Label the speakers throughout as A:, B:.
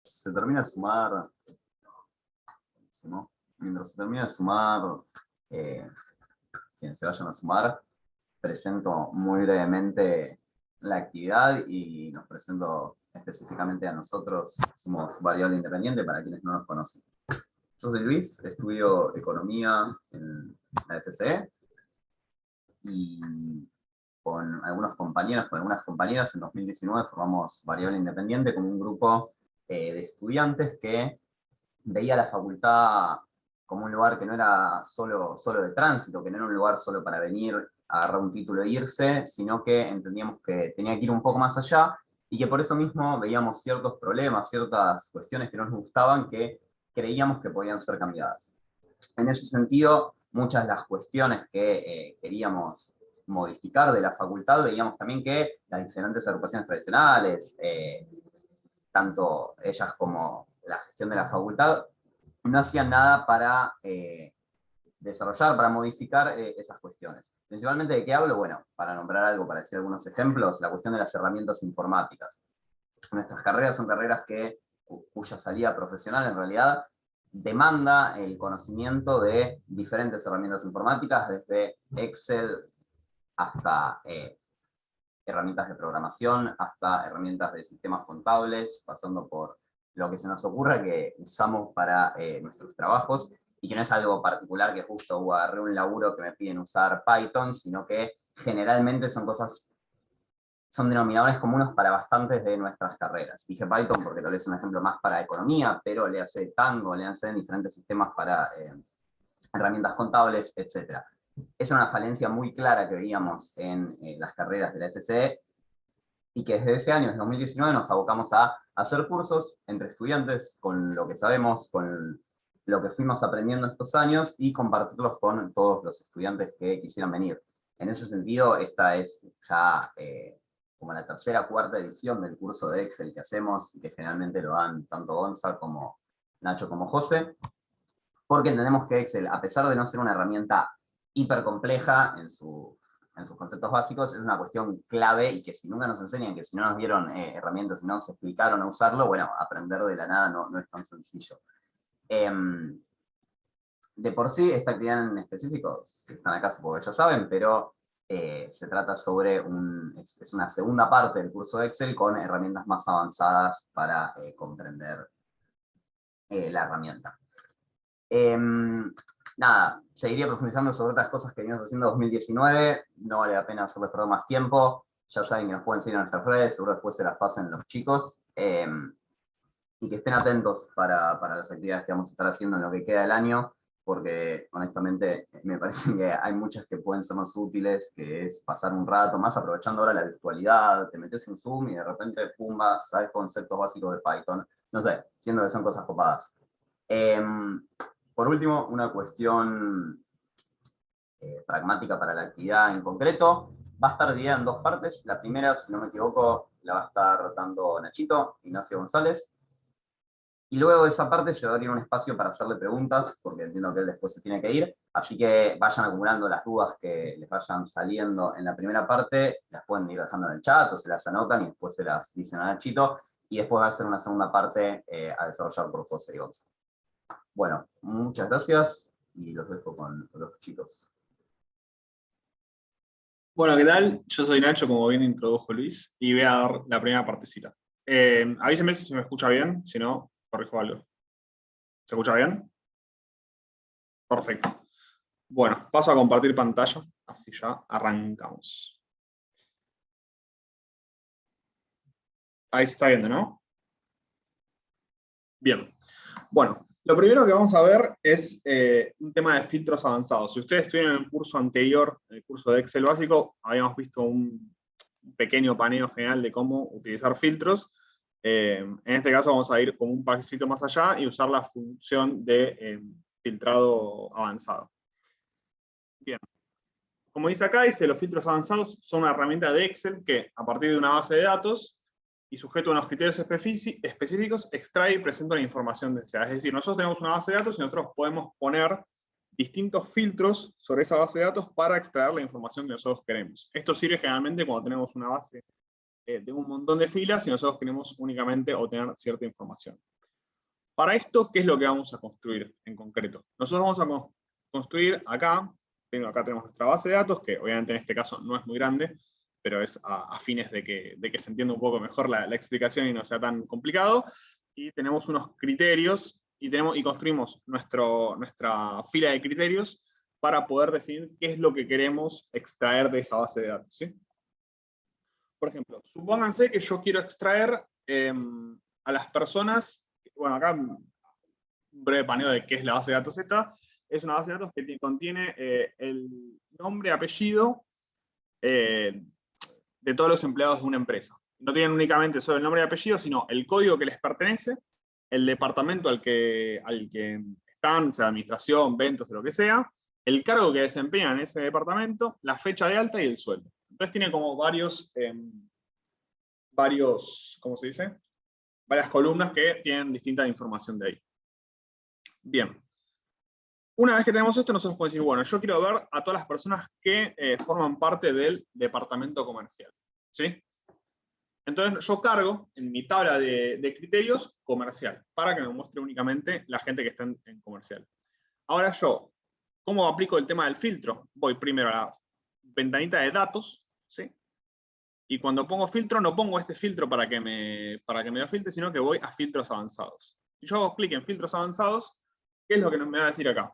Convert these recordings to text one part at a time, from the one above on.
A: se termina de sumar, ¿no? Mientras se termina de sumar, quienes se vayan a sumar, presento muy brevemente la actividad y nos presento específicamente a nosotros. Somos Variable Independiente, para quienes no nos conocen. Yo soy Luis, estudio Economía en la FCE y con algunos compañeros, con algunas compañeras, en 2019 formamos Variable Independiente como un grupo de estudiantes que veía la facultad como un lugar que no era solo de tránsito, que no era un lugar solo para venir, agarrar un título e irse, sino que entendíamos que tenía que ir un poco más allá y que por eso mismo veíamos ciertos problemas, ciertas cuestiones que no nos gustaban, que creíamos que podían ser cambiadas. En ese sentido, muchas de las cuestiones que queríamos modificar de la facultad, veíamos también que las diferentes agrupaciones tradicionales, tanto ellas como la gestión de la facultad, no hacían nada para desarrollar, para modificar esas cuestiones. Principalmente, ¿de qué hablo? Bueno, para nombrar algo, para decir algunos ejemplos, la cuestión de las herramientas informáticas. Nuestras carreras son carreras cuya salida profesional en realidad demanda el conocimiento de diferentes herramientas informáticas, desde Excel hasta herramientas de programación, hasta herramientas de sistemas contables, pasando por lo que se nos ocurra que usamos para nuestros trabajos, y que no es algo particular que justo agarré un laburo que me piden usar Python, sino que generalmente son denominadores comunes para bastantes de nuestras carreras. Dije Python porque tal vez es un ejemplo más para economía, pero le hace Tango, le hace diferentes sistemas para herramientas contables, etc. Es una falencia muy clara que veíamos en las carreras de la FCE, y que desde ese año, desde 2019, nos abocamos a hacer cursos entre estudiantes con lo que sabemos, con lo que fuimos aprendiendo estos años, y compartirlos con todos los estudiantes que quisieran venir. En ese sentido, esta es ya como la tercera o cuarta edición del curso de Excel que hacemos, y que generalmente lo dan tanto Gonza como Nacho como José, porque entendemos que Excel, a pesar de no ser una herramienta hiper compleja en sus conceptos básicos, es una cuestión clave, y que si nunca nos enseñan, que si no nos dieron herramientas y no nos explicaron a usarlo, bueno, aprender de la nada no es tan sencillo. De por sí, esta actividad en específico, si están acá supongo que ya saben, pero se trata sobre es una segunda parte del curso de Excel con herramientas más avanzadas para comprender la herramienta. Nada, seguiría profundizando sobre otras cosas que venimos haciendo en 2019, no vale la pena hacerles perder más tiempo, ya saben que nos pueden seguir en nuestras redes, seguro después se las pasen los chicos, y que estén atentos para las actividades que vamos a estar haciendo en lo que queda del año, porque honestamente me parece que hay muchas que pueden ser más útiles, que es pasar un rato, más aprovechando ahora la virtualidad, te metes en Zoom y de repente, pumba, sabes conceptos básicos de Python, no sé, siendo que son cosas copadas. Por último, una cuestión pragmática para la actividad en concreto. Va a estar dividida en dos partes. La primera, si no me equivoco, la va a estar dando Nachito, Ignacio González. Y luego de esa parte se va a abrir un espacio para hacerle preguntas, porque entiendo que él después se tiene que ir. Así que vayan acumulando las dudas que les vayan saliendo en la primera parte, las pueden ir dejando en el chat o se las anotan y después se las dicen a Nachito. Y después va a ser una segunda parte a desarrollar por José y González. Bueno, muchas gracias y los dejo con los chicos.
B: Bueno, ¿qué tal? Yo soy Nacho, como bien introdujo Luis, y voy a dar la primera partecita. Avísenme si se me escucha bien, si no, corrijo algo. ¿Se escucha bien? Perfecto. Bueno, paso a compartir pantalla, así ya arrancamos. Ahí se está viendo, ¿no? Bien. Bueno, lo primero que vamos a ver es un tema de filtros avanzados. Si ustedes estuvieron en el curso anterior, en el curso de Excel básico, habíamos visto un pequeño paneo general de cómo utilizar filtros. En este caso vamos a ir como un pasito más allá y usar la función de filtrado avanzado. Bien. Como dice acá, los filtros avanzados son una herramienta de Excel que, a partir de una base de datos y sujeto a unos criterios específicos, extrae y presenta la información deseada. Es decir, nosotros tenemos una base de datos y nosotros podemos poner distintos filtros sobre esa base de datos para extraer la información que nosotros queremos. Esto sirve generalmente cuando tenemos una base de un montón de filas y nosotros queremos únicamente obtener cierta información. Para esto, ¿qué es lo que vamos a construir en concreto? Nosotros vamos a construir acá tenemos nuestra base de datos, que obviamente en este caso no es muy grande, pero es a fines de que se entienda un poco mejor la explicación y no sea tan complicado. Y tenemos unos criterios y construimos nuestra fila de criterios para poder definir qué es lo que queremos extraer de esa base de datos, ¿sí? Por ejemplo, supónganse que yo quiero extraer a las personas, bueno, acá un breve paneo de qué es la base de datos esta. Es una base de datos que contiene el nombre, apellido de todos los empleados de una empresa. No tienen únicamente solo el nombre y apellido, sino el código que les pertenece, el departamento al que están, sea administración, ventas o lo que sea, el cargo que desempeñan en ese departamento, la fecha de alta y el sueldo. Entonces tiene como varios, ¿cómo se dice? Varias columnas que tienen distinta información de ahí. Bien. Una vez que tenemos esto, nosotros podemos decir, bueno, yo quiero ver a todas las personas que forman parte del departamento comercial, ¿sí? Entonces yo cargo en mi tabla de criterios comercial, para que me muestre únicamente la gente que está en comercial. Ahora yo, ¿cómo aplico el tema del filtro? Voy primero a la ventanita de datos, ¿sí? Y cuando pongo filtro, no pongo este filtro para que me lo filtre, sino que voy a filtros avanzados. Si yo hago clic en filtros avanzados, ¿qué es lo que me va a decir acá?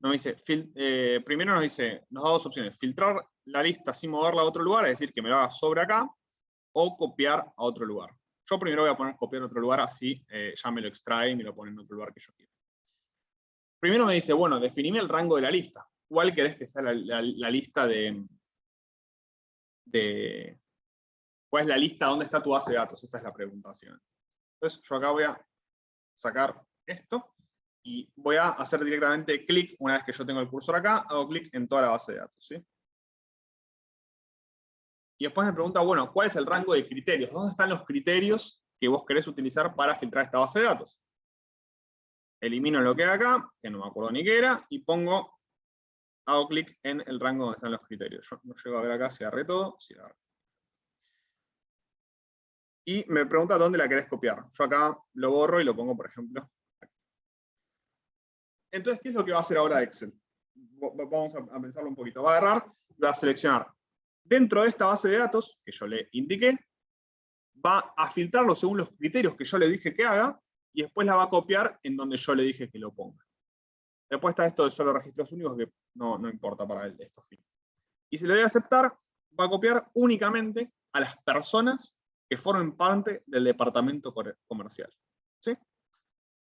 B: Nos dice, primero nos da dos opciones: filtrar la lista sin moverla a otro lugar, es decir, que me lo haga sobre acá, o copiar a otro lugar. Yo primero voy a poner copiar a otro lugar, así ya me lo extrae y me lo pone en otro lugar que yo quiero. Primero me dice, bueno, definime el rango de la lista. ¿Cuál querés que sea la lista ¿cuál es la lista? ¿Dónde está tu base de datos? Esta es la pregunta. Entonces yo acá voy a sacar esto y voy a hacer directamente clic, una vez que yo tengo el cursor acá, hago clic en toda la base de datos, ¿sí? Y después me pregunta, bueno, ¿cuál es el rango de criterios? ¿Dónde están los criterios que vos querés utilizar para filtrar esta base de datos? Elimino lo que hay acá, que no me acuerdo ni qué era, y hago clic en el rango donde están los criterios. Yo no llego a ver acá si agarré todo. Sí, agarré. Y me pregunta dónde la querés copiar. Yo acá lo borro y lo pongo, por ejemplo, aquí. Entonces, ¿qué es lo que va a hacer ahora Excel? Vamos a pensarlo un poquito. Va a agarrar, va a seleccionar dentro de esta base de datos, que yo le indiqué, va a filtrarlo según los criterios que yo le dije que haga, y después la va a copiar en donde yo le dije que lo ponga. Después está esto de solo registros únicos, que no importa para estos fines. Y si le doy a aceptar, va a copiar únicamente a las personas que formen parte del departamento comercial, ¿sí?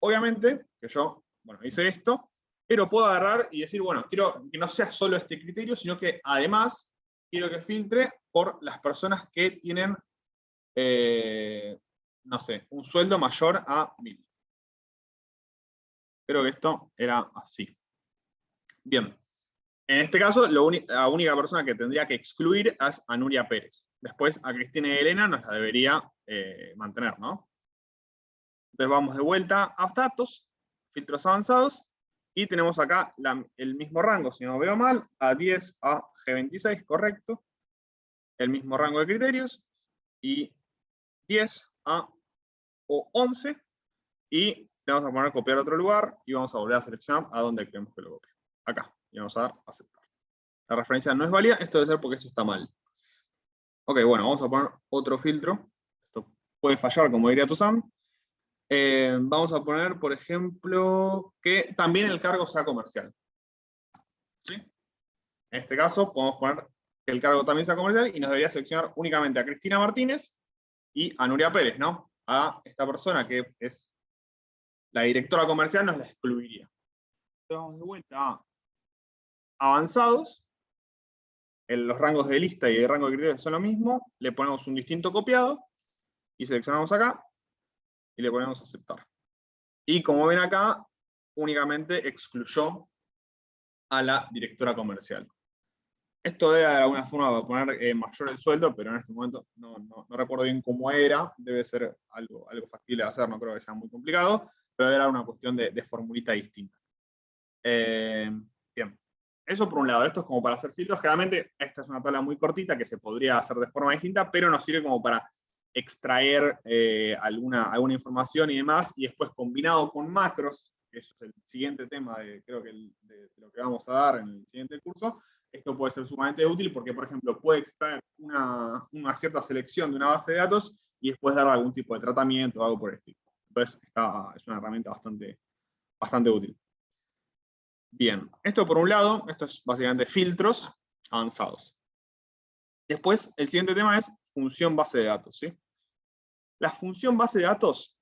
B: Obviamente, que yo, bueno, hice esto, pero puedo agarrar y decir, bueno, quiero que no sea solo este criterio, sino que además quiero que filtre por las personas que tienen, no sé, un sueldo mayor a 1000. Creo que esto era así. Bien. En este caso, la única persona que tendría que excluir es a Nuria Pérez. Después a Cristina y Elena nos la debería mantener, ¿no? Entonces vamos de vuelta a datos, filtros avanzados, y tenemos acá el mismo rango, si no veo mal, A10 a G26, correcto. El mismo rango de criterios, y 10 a O11, y le vamos a poner copiar a otro lugar, y vamos a volver a seleccionar a dónde queremos que lo copie. Acá, y vamos a dar aceptar. La referencia no es válida, esto debe ser porque esto está mal. Ok, bueno, vamos a poner otro filtro. Esto puede fallar, como diría Tuzán. Vamos a poner, por ejemplo, que también el cargo sea comercial. ¿Sí? En este caso, podemos poner que el cargo también sea comercial y nos debería seleccionar únicamente a Cristina Martínez y a Nuria Pérez, ¿no? A esta persona que es la directora comercial nos la excluiría. Entonces vamos de vuelta a avanzados. Los rangos de lista y de rango de criterios son lo mismo. Le ponemos un distinto copiado y seleccionamos acá y le ponemos aceptar. Y como ven acá, únicamente excluyó a la directora comercial. Esto debe de alguna forma poner mayor el sueldo, pero en este momento no recuerdo bien cómo era. Debe ser algo factible de hacer, no creo que sea muy complicado, pero era una cuestión de formulita distinta. Bien, eso por un lado. Esto es como para hacer filtros. Generalmente esta es una tabla muy cortita que se podría hacer de forma distinta, pero nos sirve como para extraer alguna información y demás, y después combinado con macros, que eso es el siguiente tema creo que de lo que vamos a dar en el siguiente curso, esto puede ser sumamente útil porque, por ejemplo, puede extraer una cierta selección de una base de datos y después darle algún tipo de tratamiento o algo por el estilo. Entonces, es una herramienta bastante útil. Bien, esto por un lado, esto es básicamente filtros avanzados. Después, el siguiente tema es función base de datos, ¿sí? La función base de datos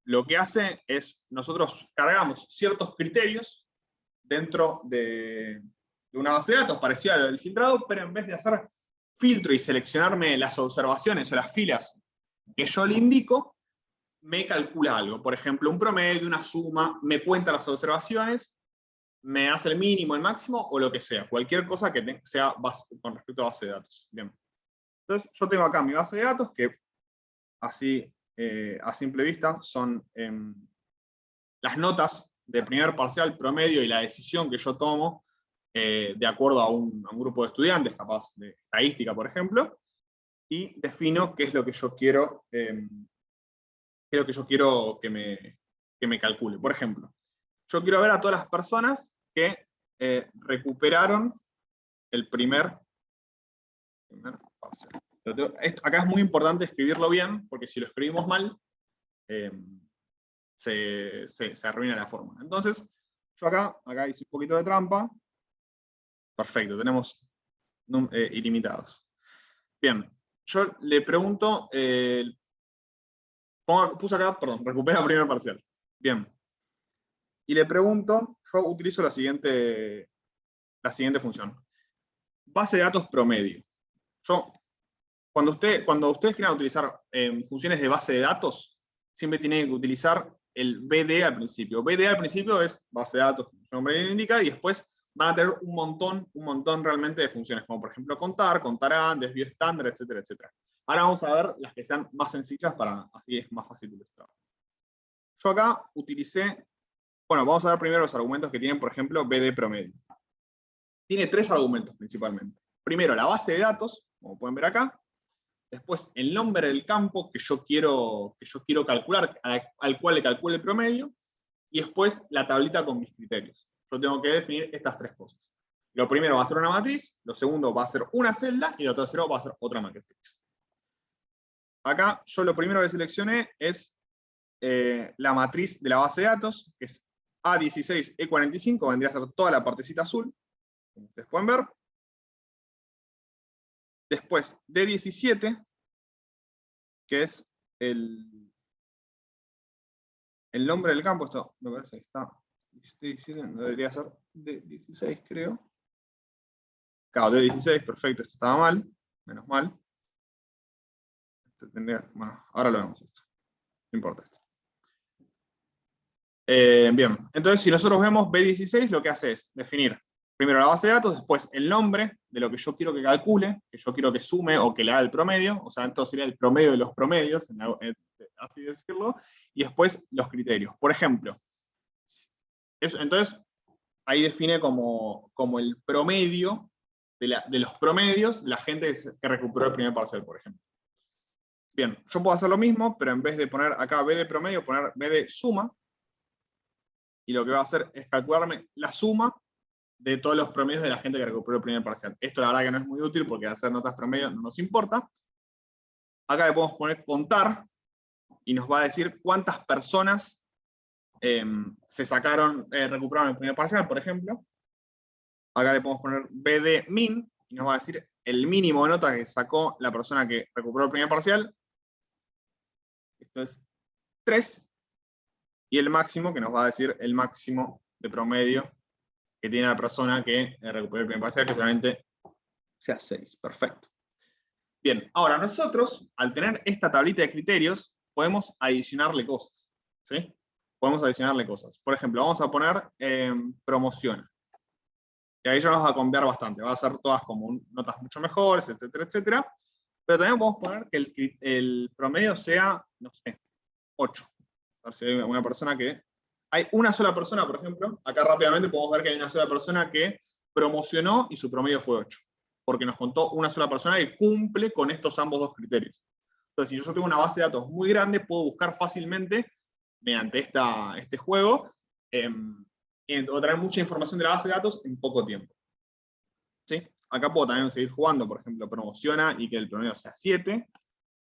B: lo que hace es, nosotros cargamos ciertos criterios dentro de una base de datos parecida al del filtrado, pero en vez de hacer filtro y seleccionarme las observaciones o las filas que yo le indico, me calcula algo. Por ejemplo, un promedio, una suma, me cuenta las observaciones, me hace el mínimo, el máximo, o lo que sea. Cualquier cosa que sea con respecto a base de datos. Bien. Entonces, yo tengo acá mi base de datos, que así, a simple vista, son las notas de primer parcial, promedio y la decisión que yo tomo de acuerdo a un grupo de estudiantes, capaz de estadística, por ejemplo, y defino qué es lo que yo quiero, que me calcule. Por ejemplo, yo quiero ver a todas las personas que recuperaron el primer parcial. Acá es muy importante escribirlo bien, porque si lo escribimos mal, se arruina la fórmula. Entonces, yo acá hice un poquito de trampa. Perfecto, tenemos ilimitados. Bien, yo le pregunto, puse acá, perdón, recupera primer parcial. Bien. Y le pregunto, yo utilizo la siguiente función. Base de datos promedio. Cuando ustedes quieran utilizar funciones de base de datos, siempre tienen que utilizar el BD al principio. BD al principio es base de datos, como su nombre indica, y después van a tener un montón realmente de funciones, como por ejemplo contar, contarán, desvío estándar, etcétera, etcétera. Ahora vamos a ver las que sean más sencillas, así es más fácil de ilustrar. Yo acá utilicé, bueno, vamos a ver primero los argumentos que tienen, por ejemplo, BD promedio. Tiene 3 argumentos principalmente. Primero, la base de datos, como pueden ver acá. Después, el nombre del campo que yo quiero calcular, al cual le calcule el promedio. Y después, la tablita con mis criterios. Yo tengo que definir estas 3 cosas. Lo primero va a ser una matriz, lo segundo va a ser una celda, y lo tercero va a ser otra matriz. Acá, yo lo primero que seleccioné es la matriz de la base de datos, que es A16E45, vendría a ser toda la partecita azul, como ustedes pueden ver. Después, D17, que es el nombre del campo, esto me parece que está, D17, no debería ser D16, creo. Claro, D16, perfecto, esto estaba mal, menos mal. Bueno, ahora lo vemos esto, no importa esto. Bien, entonces si nosotros vemos B16, lo que hace es definir primero la base de datos, después el nombre de lo que yo quiero que calcule, que yo quiero que sume o que le haga el promedio, o sea, entonces sería el promedio de los promedios, así decirlo, y después los criterios. Por ejemplo, entonces ahí define como el promedio de los promedios la gente que recuperó el primer parcial, por ejemplo. Bien, yo puedo hacer lo mismo, pero en vez de poner acá B de promedio, poner B de suma, y lo que va a hacer es calcularme la suma de todos los promedios de la gente que recuperó el primer parcial. Esto la verdad que no es muy útil porque hacer notas promedio no nos importa. Acá le podemos poner contar y nos va a decir cuántas personas recuperaron el primer parcial, por ejemplo. Acá le podemos poner BD min y nos va a decir el mínimo de nota que sacó la persona que recuperó el primer parcial. Esto es 3. Y el máximo, que nos va a decir el máximo de promedio que tiene la persona que recuperó el primer parcial, que realmente sea 6. Perfecto. Bien, ahora nosotros, al tener esta tablita de criterios, podemos adicionarle cosas. ¿Sí? Podemos adicionarle cosas. Por ejemplo, vamos a poner promociona. Y ahí ya nos va a cambiar bastante. Va a ser todas como notas mucho mejores, etcétera, etcétera. Pero también podemos poner que el promedio sea, no sé, 8. A ver si hay una persona que... Hay una sola persona, por ejemplo, acá rápidamente podemos ver que hay una sola persona que promocionó y su promedio fue 8. Porque nos contó una sola persona que cumple con estos ambos dos criterios. Entonces, si yo tengo una base de datos muy grande, puedo buscar fácilmente, mediante este juego, obtener mucha información de la base de datos en poco tiempo. ¿Sí? Acá puedo también seguir jugando, por ejemplo, promociona y que el promedio sea 7,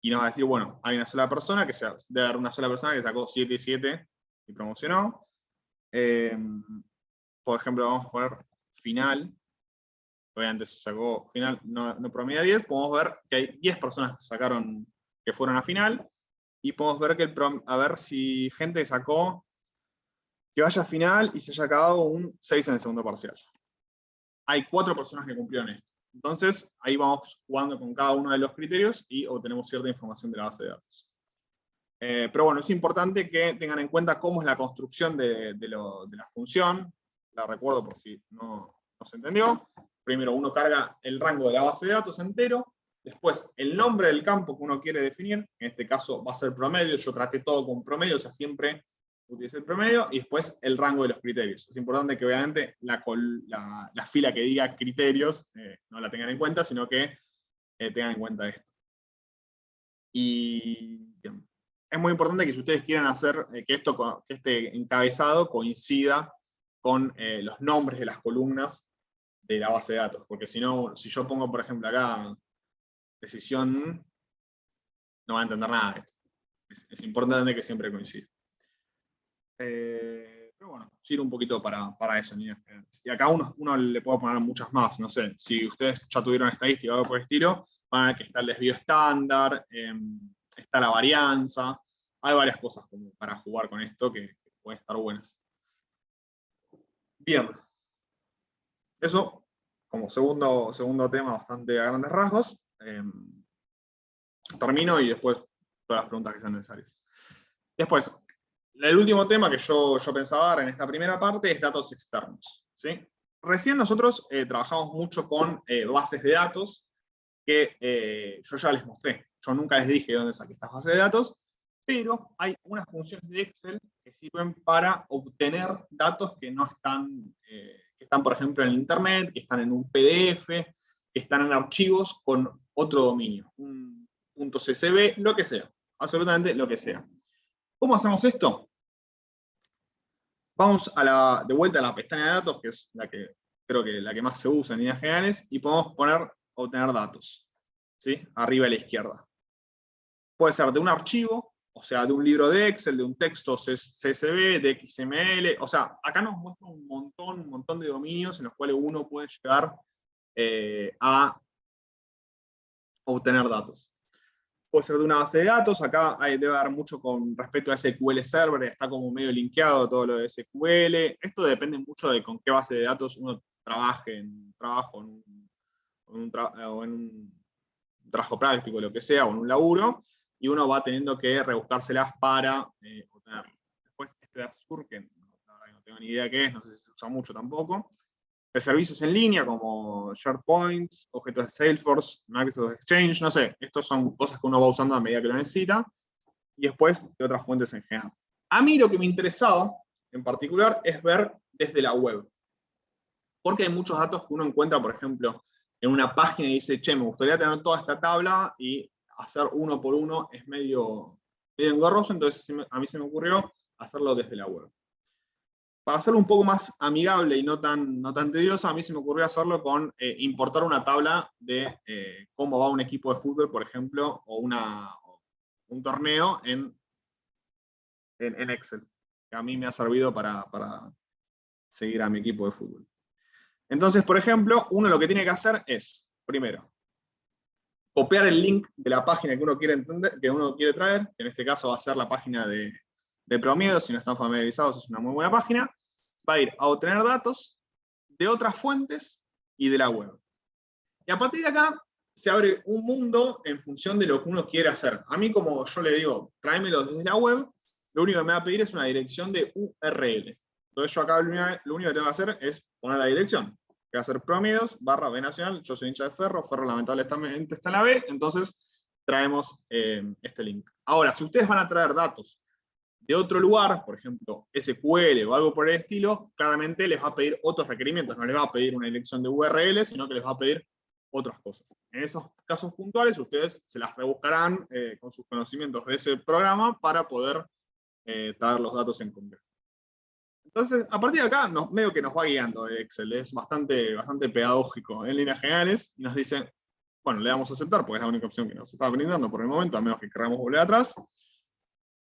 B: y nos va a decir, bueno, hay una sola persona, debe haber una sola persona que sacó 7 y 7 y promocionó. Por ejemplo, vamos a poner final. Obviamente se sacó final, no promedia 10. Podemos ver que hay 10 personas que fueron a final. Y podemos ver que a ver si gente sacó que vaya a final y se haya acabado un 6 en el segundo parcial. Hay 4 personas que cumplieron esto. Entonces, ahí vamos jugando con cada uno de los criterios y obtenemos cierta información de la base de datos. Pero bueno, es importante que tengan en cuenta cómo es la construcción de la función. La recuerdo por si no se entendió. Primero uno carga el rango de la base de datos entero, después el nombre del campo que uno quiere definir, en este caso va a ser promedio, yo traté todo con promedio, o sea, siempre utilicé el promedio, y después el rango de los criterios. Es importante que obviamente la fila que diga criterios no la tengan en cuenta, sino que tengan en cuenta esto. Y bien, es muy importante que si ustedes quieren hacer que este encabezado coincida con los nombres de las columnas de la base de datos, porque si no, si yo pongo, por ejemplo, acá decisión, no va a entender nada de esto. Es importante que siempre coincida. Pero bueno, sirve un poquito para eso. Y acá uno le puede poner muchas más, no sé, si ustedes ya tuvieron estadística o algo por el estilo, van a ver que está el desvío estándar, está la varianza, hay varias cosas como para jugar con esto que pueden estar buenas. Bien. Eso, como segundo tema, bastante a grandes rasgos. Termino y después todas las preguntas que sean necesarias. Después, el último tema que yo pensaba dar en esta primera parte es datos externos. ¿Sí? Recién nosotros trabajamos mucho con bases de datos que yo ya les mostré. Yo nunca les dije de dónde saqué estas bases de datos, pero hay unas funciones de Excel que sirven para obtener datos que no están, que están, por ejemplo, en Internet, que están en un PDF, que están en archivos con otro dominio, un .csv, lo que sea, absolutamente lo que sea. ¿Cómo hacemos esto? Vamos de vuelta a la pestaña de datos, que es creo que la que más se usa en líneas generales, y podemos poner obtener datos, ¿sí? Arriba a la izquierda. Puede ser de un archivo, o sea, de un libro de Excel, de un texto CSV, de XML, o sea, acá nos muestra un montón de dominios en los cuales uno puede llegar a obtener datos. Puede ser de una base de datos, acá debe haber mucho con respecto a SQL Server, está como medio linkeado todo lo de SQL. Esto depende mucho de con qué base de datos uno trabaje en un trabajo práctico, lo que sea, o en un laburo, y uno va teniendo que rebuscárselas para obtenerlo. Después este de Azure, que no tengo ni idea qué es, no sé si se usa mucho tampoco. De servicios en línea como SharePoint, objetos de Salesforce, Microsoft Exchange, no sé, estos son cosas que uno va usando a medida que lo necesita, y después de otras fuentes en general. A mí lo que me interesaba, en particular, es ver desde la web. Porque hay muchos datos que uno encuentra, por ejemplo, en una página y dice, che, me gustaría tener toda esta tabla, y hacer uno por uno es medio engorroso, entonces a mí se me ocurrió hacerlo desde la web. Para hacerlo un poco más amigable y no tan tedioso, a mí se me ocurrió hacerlo con importar una tabla de cómo va un equipo de fútbol, por ejemplo, o un torneo en Excel, que a mí me ha servido para seguir a mi equipo de fútbol. Entonces, por ejemplo, uno lo que tiene que hacer es, primero, copiar el link de la página que uno quiere traer, que en este caso va a ser la página de promedio. Si no están familiarizados, es una muy buena página. Va a ir a obtener datos de otras fuentes y de la web. Y a partir de acá se abre un mundo en función de lo que uno quiere hacer. A mí, como yo le digo, tráemelo desde la web, lo único que me va a pedir es una dirección de URL. Entonces yo acá lo único que tengo que hacer es poner la dirección, que va a ser promedios /B Nacional. Yo soy hincha de Ferro lamentablemente está en la B, entonces traemos este link. Ahora, si ustedes van a traer datos de otro lugar, por ejemplo, SQL o algo por el estilo, claramente les va a pedir otros requerimientos. No les va a pedir una dirección de URL, sino que les va a pedir otras cosas. En esos casos puntuales ustedes se las rebuscarán con sus conocimientos de ese programa para poder traer los datos en concreto. Entonces, a partir de acá, medio que nos va guiando Excel, es bastante pedagógico en líneas generales, y nos dice, bueno, le damos a aceptar, porque es la única opción que nos está brindando por el momento, a menos que queramos volver atrás.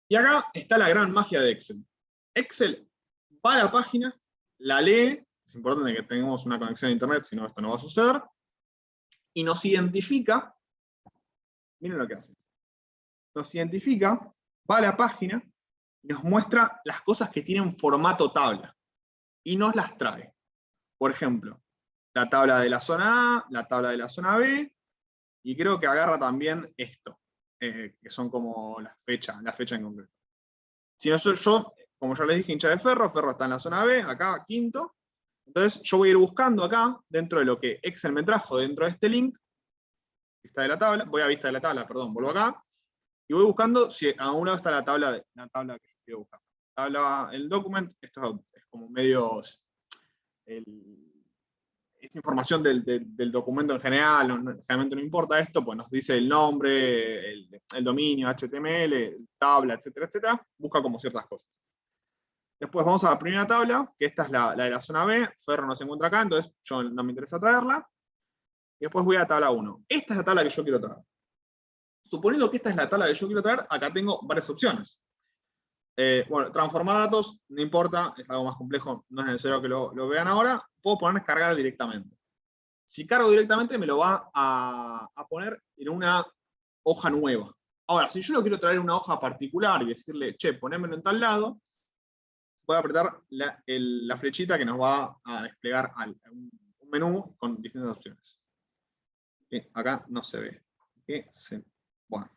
B: Y acá está la gran magia de Excel. Excel va a la página, la lee, es importante que tengamos una conexión a internet, si no esto no va a suceder, y nos identifica, miren lo que hace, nos identifica, va a la página, y nos muestra las cosas que tienen formato tabla, y nos las trae. Por ejemplo, la tabla de la zona A, la tabla de la zona B, y creo que agarra también esto, que son como la fecha en concreto. Si no soy yo, como ya les dije, hincha de Ferro está en la zona B, acá, quinto. Entonces yo voy a ir buscando acá, dentro de lo que Excel me trajo, dentro de este link, vista de la tabla, voy a vista de la tabla, perdón, vuelvo acá, y voy buscando si a un lado está la tabla que yo quiero buscar. El document, esto es como medio es información del documento en general, generalmente no importa esto, pues nos dice el nombre, el dominio, HTML, tabla, etcétera, etcétera, busca como ciertas cosas. Después vamos a la primera tabla, que esta es la de la zona B, Ferro no se encuentra acá, entonces yo no me interesa traerla. Y después voy a la tabla 1. Esta es la tabla que yo quiero traer. Suponiendo que esta es la tabla que yo quiero traer, acá tengo varias opciones. Bueno, transformar datos, no importa, es algo más complejo, no es necesario que lo vean ahora. Puedo poner cargar directamente. Si cargo directamente me lo va a poner en una hoja nueva. Ahora, si yo lo quiero traer en una hoja particular y decirle, che, ponémelo en tal lado, voy a apretar la flechita que nos va a desplegar un menú con distintas opciones. Acá no se ve. Bueno.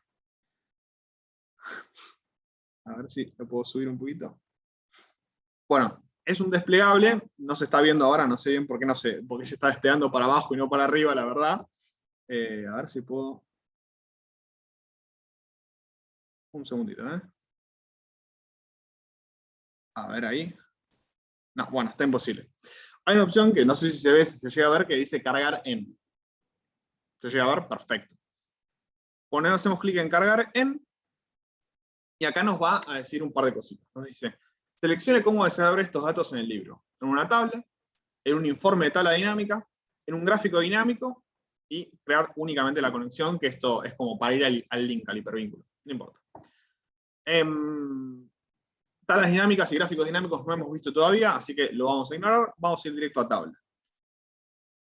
B: A ver si lo puedo subir un poquito. Bueno, es un desplegable, no se está viendo ahora, no sé bien por qué, por qué se está desplegando para abajo y no para arriba, la verdad. A ver si puedo. Un segundito, ¿eh? A ver ahí. No, bueno, está imposible. Hay una opción que no sé si se ve, si se llega a ver, que dice cargar en. ¿Se llega a ver? Perfecto. Hacemos clic en cargar en, y acá nos va a decir un par de cositas. Nos dice, seleccione cómo desea ver estos datos en el libro. En una tabla, en un informe de tabla dinámica, en un gráfico dinámico, y crear únicamente la conexión, que esto es como para ir al link, al hipervínculo. No importa. Tablas dinámicas y gráficos dinámicos no hemos visto todavía, así que lo vamos a ignorar. Vamos a ir directo a tabla.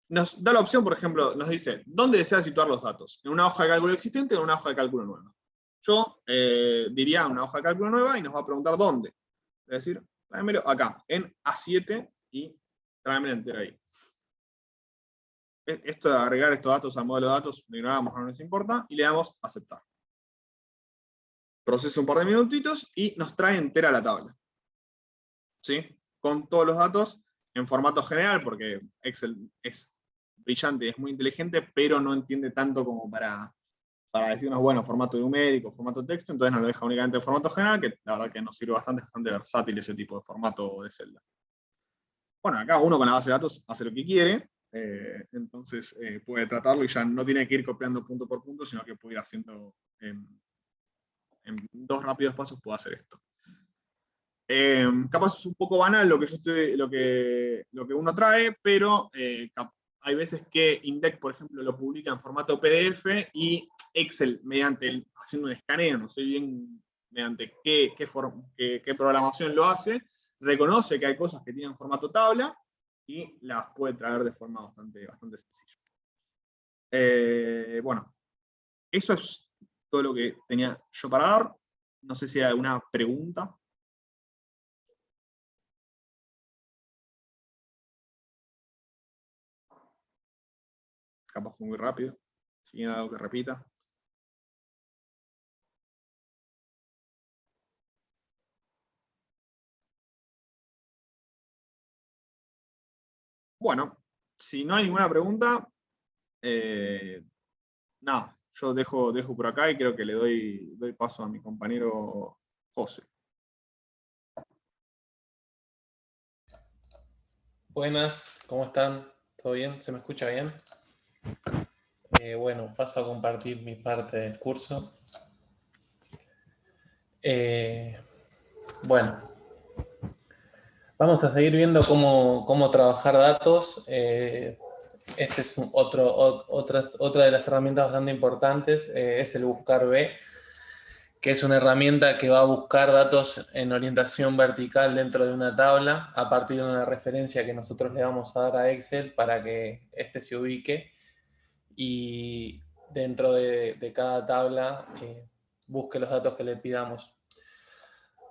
B: Nos da la opción, por ejemplo, nos dice, ¿dónde desea situar los datos? ¿En una hoja de cálculo existente o en una hoja de cálculo nueva? Yo diría una hoja de cálculo nueva y nos va a preguntar dónde. Es decir, tráemelo acá, en A7, y tráemelo entero ahí. Esto de agregar estos datos al modelo de datos, lo ignoramos, no nos importa, y le damos a aceptar. Procesa un par de minutitos y nos trae entera la tabla. ¿Sí? Con todos los datos en formato general, porque Excel es brillante y es muy inteligente, pero no entiende tanto como para decirnos, bueno, formato numérico, formato texto, entonces nos lo deja únicamente en formato general, que la verdad que nos sirve bastante versátil ese tipo de formato de celda. Bueno, acá uno con la base de datos hace lo que quiere, entonces puede tratarlo y ya no tiene que ir copiando punto por punto, sino que puede ir haciendo en 2 rápidos pasos, puede hacer esto. Capaz es un poco banal lo que uno trae, pero hay veces que INDEC, por ejemplo, lo publica en formato PDF y Excel, haciendo un escaneo, no sé bien mediante qué programación lo hace, reconoce que hay cosas que tienen formato tabla y las puede traer de forma bastante sencilla. Bueno, eso es todo lo que tenía yo para dar. No sé si hay alguna pregunta. Capaz fue muy rápido. Si hay algo que repita. Bueno, si no hay ninguna pregunta, nada, yo dejo por acá y creo que le doy paso a mi compañero José.
C: Buenas, ¿cómo están? ¿Todo bien? ¿Se me escucha bien? Bueno, paso a compartir mi parte del curso. Bueno, vamos a seguir viendo cómo trabajar datos. Este es otra de las herramientas bastante importantes, es el Buscar B, que es una herramienta que va a buscar datos en orientación vertical dentro de una tabla a partir de una referencia que nosotros le vamos a dar a Excel para que éste se ubique y dentro de cada tabla busque los datos que le pidamos.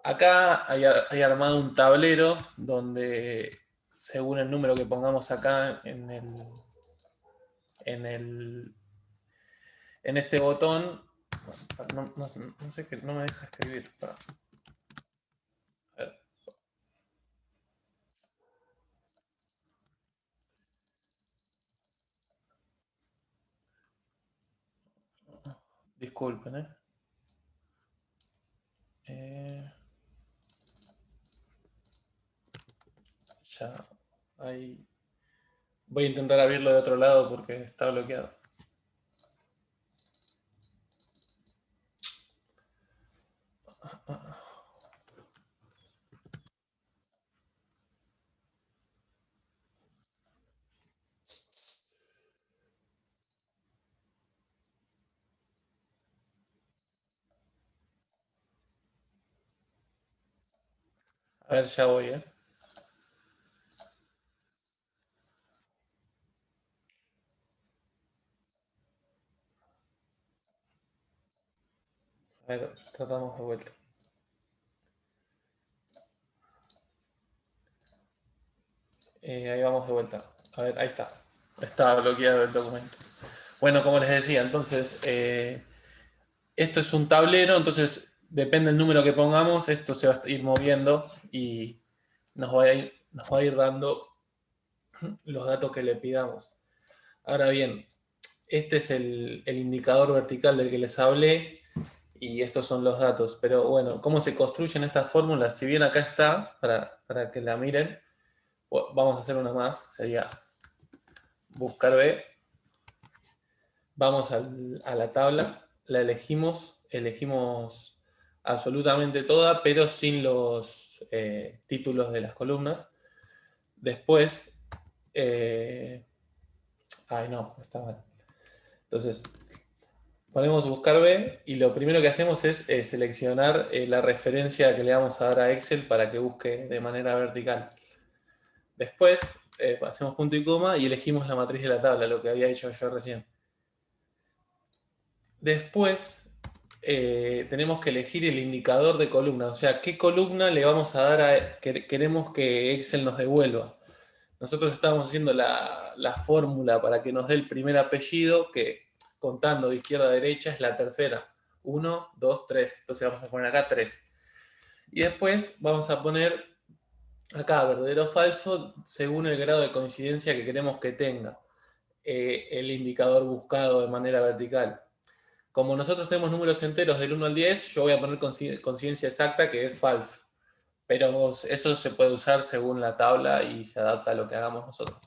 C: Acá hay armado un tablero donde, según el número que pongamos acá en este botón, no sé qué, no me deja escribir. A ver. Disculpen, ya, ahí. Voy a intentar abrirlo de otro lado porque está bloqueado. A ver, ya voy, A ver, tratamos de vuelta. Ahí vamos de vuelta. A ver, ahí está. Estaba bloqueado el documento. Bueno, como les decía, entonces, esto es un tablero, entonces depende del número que pongamos, esto se va a ir moviendo y nos va a ir dando los datos que le pidamos. Ahora bien, este es el indicador vertical del que les hablé y estos son los datos. Pero bueno, ¿cómo se construyen estas fórmulas? Si bien acá está, para que la miren, vamos a hacer una más, sería buscar B. Vamos a la tabla, la elegimos absolutamente toda, pero sin los títulos de las columnas. Después, ay no, está mal. Entonces, ponemos buscar B y lo primero que hacemos es seleccionar la referencia que le vamos a dar a Excel para que busque de manera vertical. Después, hacemos punto y coma y elegimos la matriz de la tabla, lo que había hecho yo recién. Después, tenemos que elegir el indicador de columna, o sea, qué columna le vamos a dar queremos que Excel nos devuelva. Nosotros estábamos haciendo la fórmula para que nos dé el primer apellido, que contando de izquierda a derecha es la tercera. 1, 2, 3. Entonces vamos a poner acá 3. Y después vamos a poner acá verdadero o falso según el grado de coincidencia que queremos que tenga el indicador buscado de manera vertical. Como nosotros tenemos números enteros del 1 al 10, yo voy a poner coincidencia exacta que es falso. Pero eso se puede usar según la tabla y se adapta a lo que hagamos nosotros.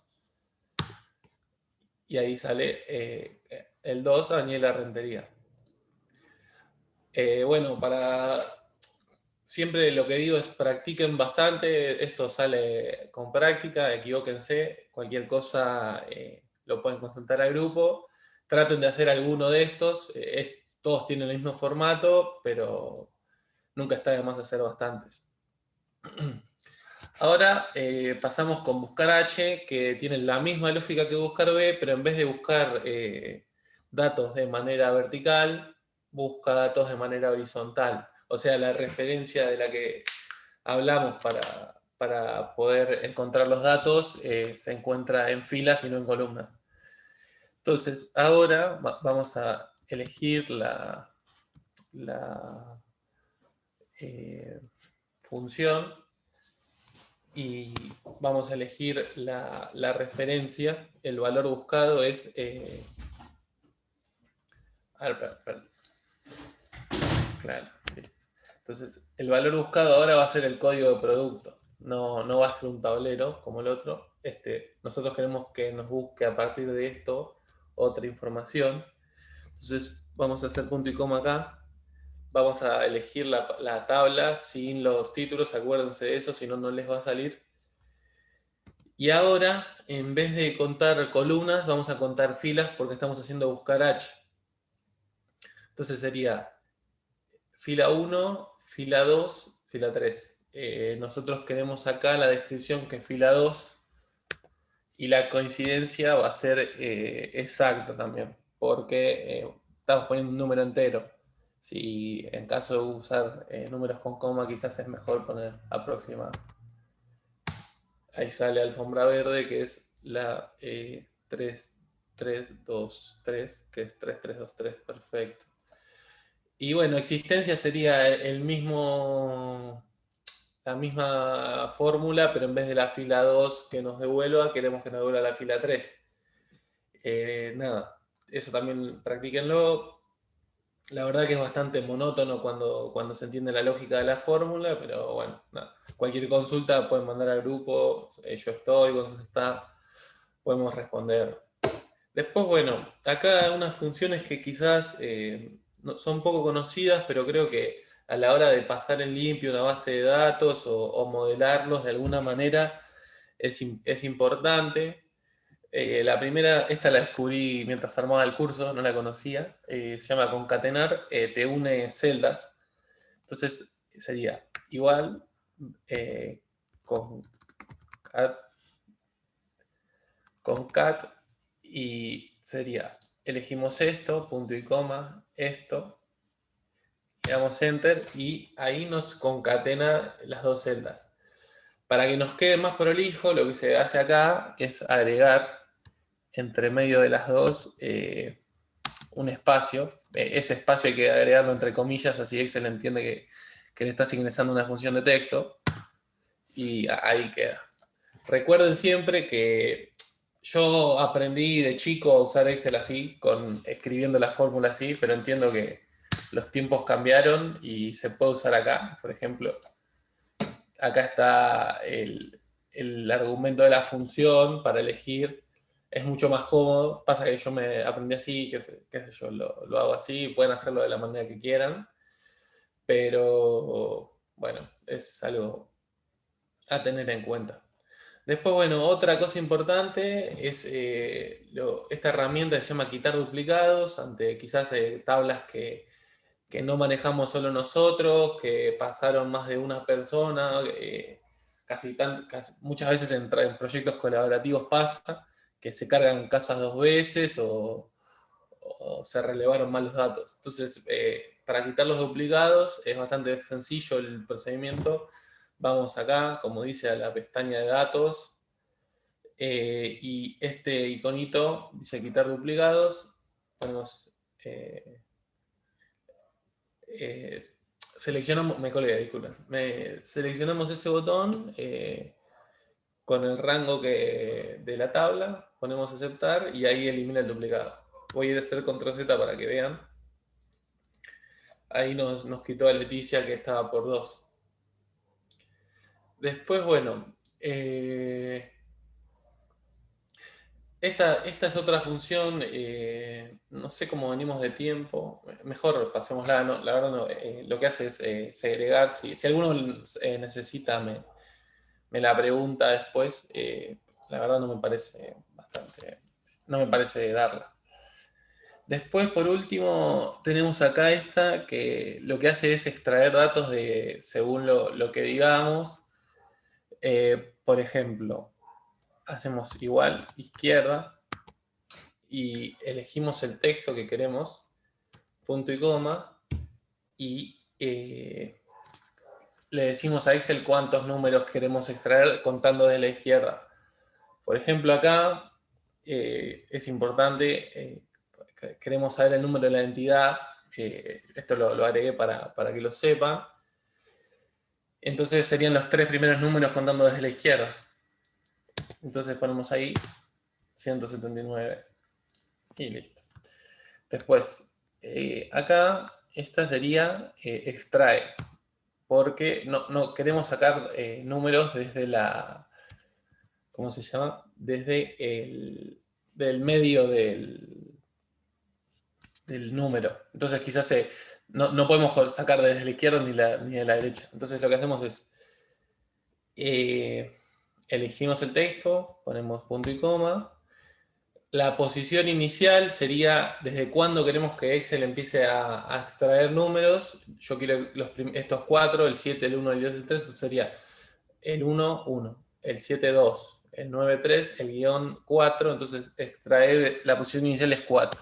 C: Y ahí sale el 2, Daniela Rentería. Bueno, siempre lo que digo es practiquen bastante, esto sale con práctica, equivóquense, cualquier cosa lo pueden consultar al grupo, traten de hacer alguno de estos, todos tienen el mismo formato, pero nunca está de más hacer bastantes. Ahora pasamos con buscar H, que tiene la misma lógica que buscar B, pero en vez de buscar datos de manera vertical, busca datos de manera horizontal. O sea, la referencia de la que hablamos para poder encontrar los datos se encuentra en filas y no en columnas. Entonces, ahora vamos a elegir la función y vamos a elegir la referencia. El valor buscado es... a ver, perdón. Claro, listo. Entonces, el valor buscado ahora va a ser el código de producto. No va a ser un tablero como el otro. Nosotros queremos que nos busque a partir de esto otra información. Entonces vamos a hacer punto y coma acá. Vamos a elegir la tabla sin los títulos, acuérdense de eso, si no, no les va a salir. Y ahora, en vez de contar columnas, vamos a contar filas porque estamos haciendo buscar H. Entonces sería fila 1, fila 2, fila 3. Nosotros queremos acá la descripción que es fila 2 y la coincidencia va a ser exacta también, porque estamos poniendo un número entero. Si en caso de usar números con coma, quizás es mejor poner aproximado. Ahí sale alfombra verde, que es la 3323, que es 3323, perfecto. Y bueno, existencia sería el mismo, la misma fórmula, pero en vez de la fila 2 que nos devuelva, queremos que nos devuelva la fila 3. Nada, eso también practíquenlo. La verdad que es bastante monótono cuando se entiende la lógica de la fórmula, pero bueno, nada. Cualquier consulta pueden mandar al grupo, yo estoy, cuando está, podemos responder. Después, bueno, acá unas funciones que quizás son poco conocidas, pero creo que a la hora de pasar en limpio una base de datos o modelarlos de alguna manera es importante. La primera, esta la descubrí mientras armaba el curso, no la conocía, se llama concatenar, te une celdas. Entonces sería igual concat y sería, elegimos esto, punto y coma, esto, le damos enter y ahí nos concatena las dos celdas. Para que nos quede más prolijo, lo que se hace acá es agregar entre medio de las dos un espacio. Ese espacio hay que agregarlo entre comillas, así Excel entiende que le estás ingresando una función de texto y ahí queda. Recuerden siempre que yo aprendí de chico a usar Excel así, escribiendo la fórmula así, pero entiendo que los tiempos cambiaron y se puede usar acá. Por ejemplo, acá está el argumento de la función para elegir. Es mucho más cómodo. Pasa que yo me aprendí así, qué sé yo, lo hago así. Pueden hacerlo de la manera que quieran. Pero bueno, es algo a tener en cuenta. Después, bueno, otra cosa importante es esta herramienta que se llama quitar duplicados ante quizás tablas que no manejamos solo nosotros, que pasaron más de una persona, muchas veces en proyectos colaborativos pasa que se cargan casas dos veces o se relevaron mal los datos. Entonces, para quitar los duplicados es bastante sencillo el procedimiento. Vamos acá, como dice, a la pestaña de datos y este iconito dice quitar duplicados. Ponemos... seleccionamos, me colgué, disculpen. Seleccionamos ese botón con el rango de la tabla, ponemos aceptar y ahí elimina el duplicado. Voy a ir a hacer control Z para que vean. Ahí nos quitó a Leticia que estaba por 2. Después, bueno, esta es otra función, no sé cómo venimos de tiempo, mejor pasémosla, no, la verdad no, lo que hace es segregar, si alguno necesita me la pregunta después, la verdad no me parece no me parece darla. Después, por último, tenemos acá esta que lo que hace es extraer datos según lo que digamos. Por ejemplo, hacemos igual, izquierda, y elegimos el texto que queremos, punto y coma, y le decimos a Excel cuántos números queremos extraer contando de la izquierda. Por ejemplo, acá es importante, queremos saber el número de la entidad, esto lo agregué para que lo sepan. Entonces serían los 3 primeros números contando desde la izquierda. Entonces ponemos ahí 179 y listo. Después, acá esta sería extrae, porque no queremos sacar números desde ¿cómo se llama? Desde del medio del del número. Entonces quizás no podemos sacar desde la izquierda ni de la derecha. Entonces lo que hacemos es, elegimos el texto, ponemos punto y coma. La posición inicial sería desde cuándo queremos que Excel empiece a extraer números. Yo quiero estos 4, el 7, el 1, el 2, el 3, entonces sería el 1, 1, el 7, 2, el 9, 3, el guión 4, entonces extraer la posición inicial es 4.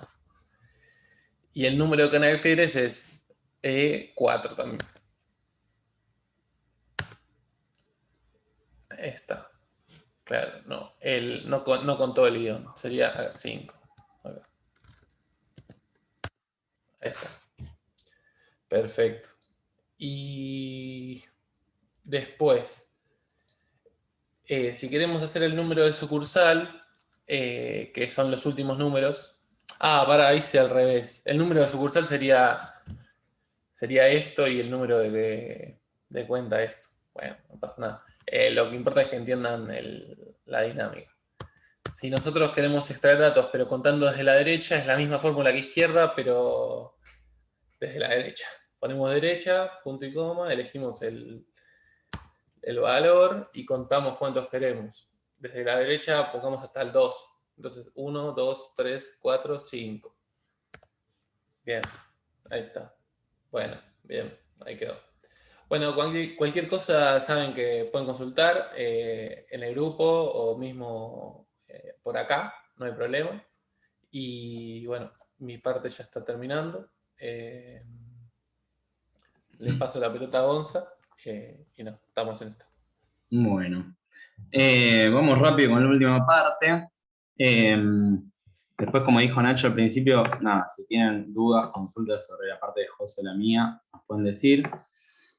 C: Y el número de caracteres es 4 también. Ahí está. Claro, no contó el guión, sería 5. Acá. Ahí está. Perfecto. Y después, si queremos hacer el número de sucursal, que son los últimos números. Ahí hice al revés. El número de sucursal sería esto y el número de cuenta esto. Bueno, no pasa nada. Lo que importa es que entiendan la dinámica. Si nosotros queremos extraer datos, pero contando desde la derecha, es la misma fórmula que izquierda, pero desde la derecha. Ponemos derecha, punto y coma, elegimos el valor y contamos cuántos queremos. Desde la derecha pongamos hasta el 2. Entonces 1, 2, 3, 4, 5. Bien, ahí está. Bueno, bien, ahí quedó. Bueno, cualquier cosa saben que pueden consultar en el grupo o mismo por acá, no hay problema. Y bueno, mi parte ya está terminando. Les paso la pelota a Gonza y no, estamos en esta.
D: Bueno, vamos rápido con la última parte. Después, como dijo Nacho al principio, nada, si tienen dudas, consultas sobre la parte de José o la mía, nos pueden decir.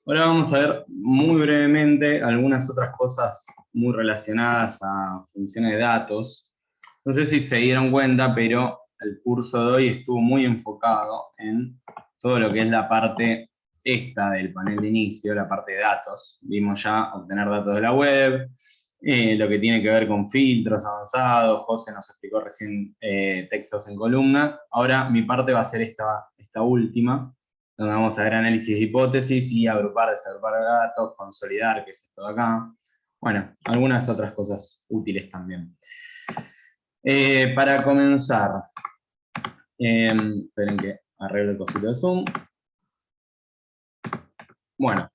D: Ahora vamos a ver muy brevemente algunas otras cosas muy relacionadas a funciones de datos. No sé si se dieron cuenta, pero el curso de hoy estuvo muy enfocado en todo lo que es la parte esta del panel de inicio, la parte de datos. Vimos ya obtener datos de la web, lo que tiene que ver con filtros avanzados. José nos explicó recién textos en columna. Ahora mi parte va a ser esta última, donde vamos a ver análisis de hipótesis y agrupar, desagrupar datos, consolidar, que es esto de acá. Bueno, algunas otras cosas útiles también. Para comenzar, esperen que arreglo el cosito de Zoom. Bueno,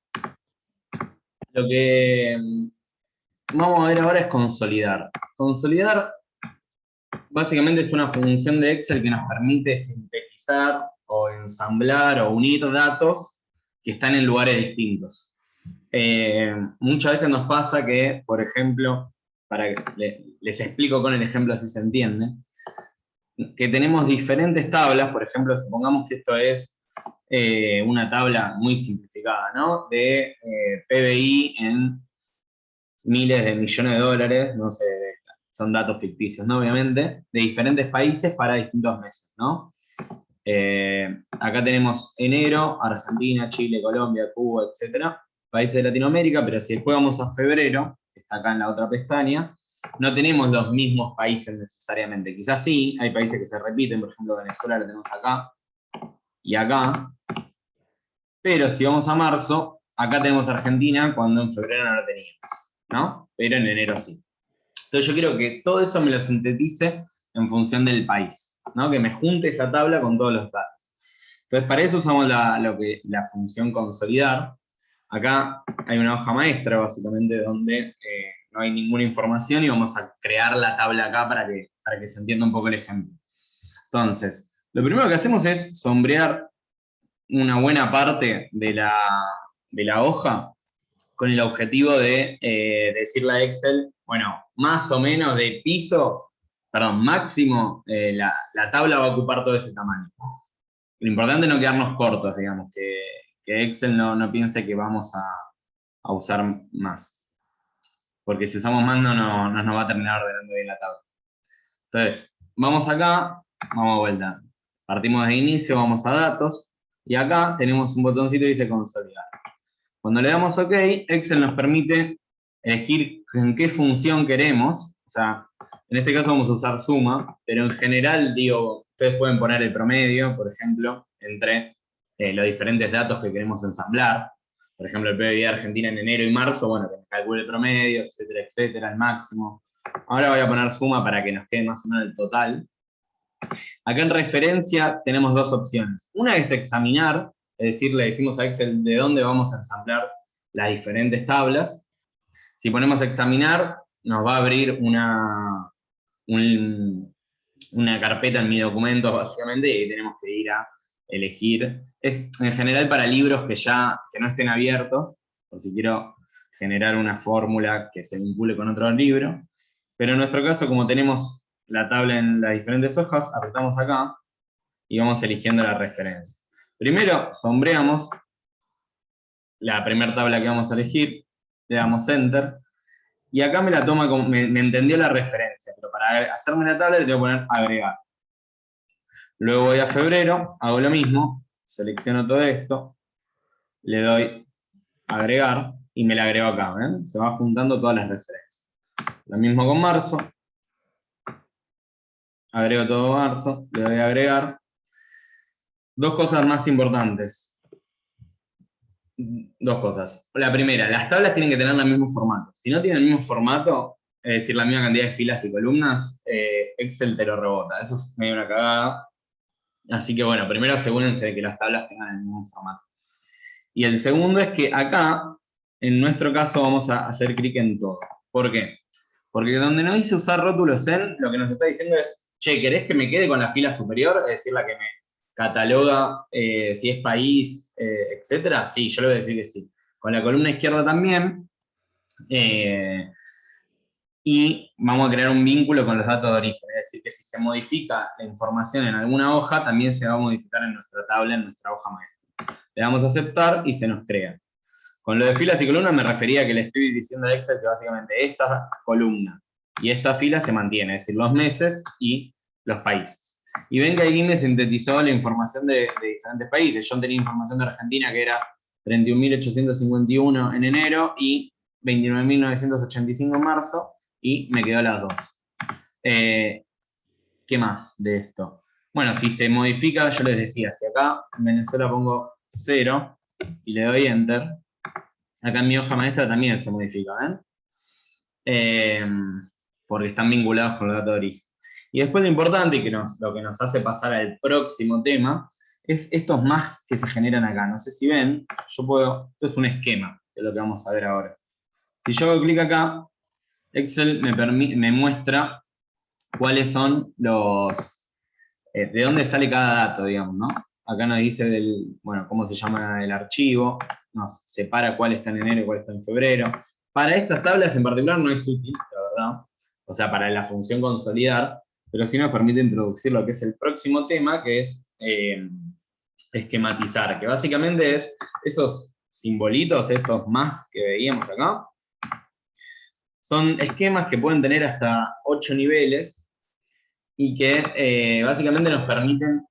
D: lo que vamos a ver ahora es consolidar. Consolidar básicamente es una función de Excel que nos permite sintetizar o ensamblar o unir datos que están en lugares distintos. Muchas veces nos pasa que, por ejemplo, les explico con el ejemplo así se entiende, que tenemos diferentes tablas. Por ejemplo, supongamos que esto es una tabla muy simplificada, ¿no? De PBI en miles de millones de dólares, no sé, son datos ficticios, ¿no? Obviamente, de diferentes países para distintos meses, ¿no? Acá tenemos enero, Argentina, Chile, Colombia, Cuba, etcétera, países de Latinoamérica, pero si después vamos a febrero, que está acá en la otra pestaña, no tenemos los mismos países necesariamente. Quizás sí, hay países que se repiten, por ejemplo, Venezuela lo tenemos acá y acá, pero si vamos a marzo, acá tenemos Argentina cuando en febrero no lo teníamos, ¿no? Pero en enero sí. Entonces yo quiero que todo eso me lo sintetice en función del país, ¿no? Que me junte esa tabla con todos los datos. Entonces para eso usamos la función consolidar. Acá hay una hoja maestra básicamente donde no hay ninguna información y vamos a crear la tabla acá para que se entienda un poco el ejemplo. Entonces, lo primero que hacemos es sombrear una buena parte de la hoja con el objetivo de decirle a Excel, bueno, más o menos de piso, perdón, máximo, la tabla va a ocupar todo ese tamaño. Lo importante es no quedarnos cortos, digamos, que Excel no piense que vamos a usar más. Porque si usamos más no nos va a terminar ordenando bien la tabla. Entonces, vamos acá, vamos a vuelta. Partimos de inicio, vamos a datos, y acá tenemos un botoncito que dice consolidar. Cuando le damos OK, Excel nos permite elegir en qué función queremos. O sea, en este caso vamos a usar suma, pero en general, digo, ustedes pueden poner el promedio, por ejemplo, entre los diferentes datos que queremos ensamblar. Por ejemplo, el PBI de Argentina en enero y marzo, bueno, que nos calcule el promedio, etcétera, etcétera, el máximo. Ahora voy a poner suma para que nos quede más o menos el total. Acá en referencia tenemos dos opciones. Una es examinar, es decir, le decimos a Excel de dónde vamos a ensamblar las diferentes tablas. Si ponemos examinar, nos va a abrir una carpeta en mi documento, básicamente, y tenemos que ir a elegir. Es en general para libros que no estén abiertos, por si quiero generar una fórmula que se vincule con otro libro. Pero en nuestro caso, como tenemos la tabla en las diferentes hojas, apretamos acá y vamos eligiendo la referencia. Primero, sombreamos la primera tabla que vamos a elegir, le damos Enter, y acá me la toma como, me entendió la referencia, pero para hacerme la tabla le tengo que poner agregar. Luego voy a febrero, hago lo mismo, selecciono todo esto, le doy agregar y me la agrego acá, ¿ven? Se va juntando todas las referencias. Lo mismo con marzo, agrego todo marzo, le doy a agregar. Dos cosas más importantes. Dos cosas. La primera, las tablas tienen que tener el mismo formato. Si no tienen el mismo formato, es decir, la misma cantidad de filas y columnas, Excel te lo rebota. Eso es medio una cagada. Así que bueno, primero asegúrense de que las tablas tengan el mismo formato. Y el segundo es que acá, en nuestro caso, vamos a hacer clic en todo. ¿Por qué? Porque donde no dice usar rótulos en, lo que nos está diciendo es, che, ¿querés que me quede con la fila superior? Es decir, la que me cataloga si es país, etcétera. Sí, yo le voy a decir que sí. Con la columna izquierda también. Y vamos a crear un vínculo con los datos de origen. Es decir, que si se modifica la información en alguna hoja, también se va a modificar en nuestra tabla, en nuestra hoja maestra. Le damos a aceptar y se nos crea. Con lo de filas y columnas me refería a que le estoy diciendo a Excel que básicamente esta columna y esta fila se mantiene, es decir, los meses y los países. Y ven que aquí me sintetizó la información de diferentes países. Yo tenía información de Argentina que era 31.851 en enero y 29.985 en marzo, y me quedó las dos. ¿Qué más de esto? Bueno, si se modifica, yo les decía, si acá en Venezuela pongo 0 y le doy Enter, acá en mi hoja maestra también se modifica, ¿ven? Porque están vinculados con los datos de origen. Y después lo importante, y lo que nos hace pasar al próximo tema, es estos más que se generan acá. No sé si ven, esto es un esquema, que es lo que vamos a ver ahora. Si yo hago clic acá, Excel me muestra cuáles son los, de dónde sale cada dato, digamos, ¿no? Acá nos dice cómo se llama el archivo, nos separa cuál está en enero y cuál está en febrero. Para estas tablas en particular no es útil, la verdad, o sea, para la función consolidar, pero sí nos permite introducir lo que es el próximo tema, que es esquematizar, que básicamente es esos simbolitos, estos más que veíamos acá, son esquemas que pueden tener hasta 8 niveles y que básicamente nos permiten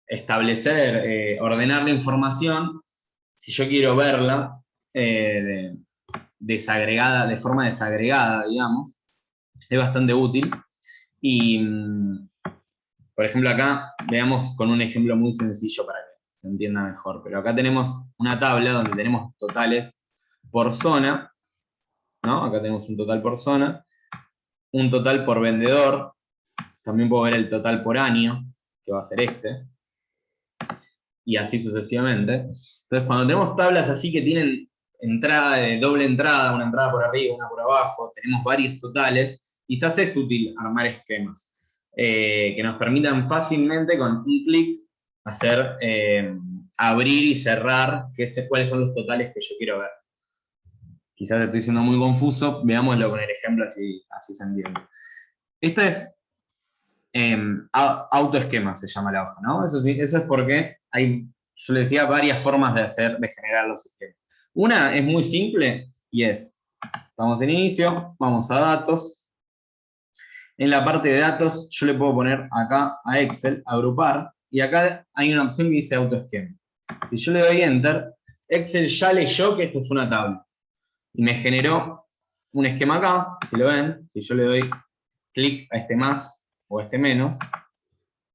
D: establecer, ordenar la información, si yo quiero verla desagregada, de forma desagregada, digamos, es bastante útil. Y, por ejemplo, acá veamos con un ejemplo muy sencillo para que se entienda mejor, pero acá tenemos una tabla donde tenemos totales por zona, ¿no? Acá tenemos un total por zona, un total por vendedor, también puedo ver el total por año, que va a ser este, y así sucesivamente. Entonces, cuando tenemos tablas así que tienen doble entrada, una entrada por arriba, una por abajo, tenemos varios totales, quizás es útil armar esquemas que nos permitan fácilmente con un clic hacer abrir y cerrar cuáles son los totales que yo quiero ver. Quizás estoy siendo muy confuso, veámoslo con el ejemplo, así se entiende. Esta es autoesquema, se llama la hoja, ¿no? Eso es porque hay, yo les decía, varias formas de generar los esquemas. Una es muy simple y estamos en inicio, vamos a datos. En la parte de datos yo le puedo poner acá a Excel, agrupar, y acá hay una opción que dice autoesquema. Si yo le doy Enter, Excel ya leyó que esto es una tabla. Y me generó un esquema acá, si lo ven, si yo le doy clic a este más o a este menos,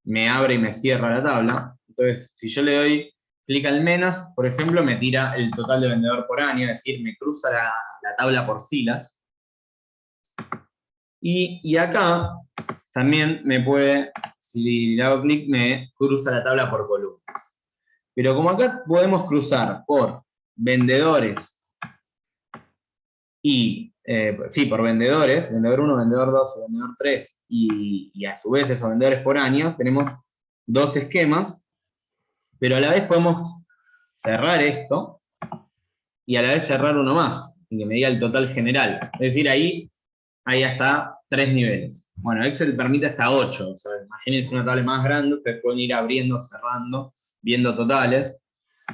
D: me abre y me cierra la tabla. Entonces, si yo le doy clic al menos, por ejemplo, me tira el total de vendedor por año, es decir, me cruza la tabla por filas. Y acá también me puede, si le hago clic, me cruza la tabla por columnas. Pero como acá podemos cruzar por vendedores y, sí, por vendedores, vendedor 1, vendedor 2, vendedor 3, y a su vez esos vendedores por año, tenemos dos esquemas, pero a la vez podemos cerrar esto y a la vez cerrar uno más, y que me diga el total general. Es decir, ahí hay hasta 3 niveles. Bueno, Excel permite hasta 8, o sea, imagínense una tabla más grande, ustedes pueden ir abriendo, cerrando, viendo totales,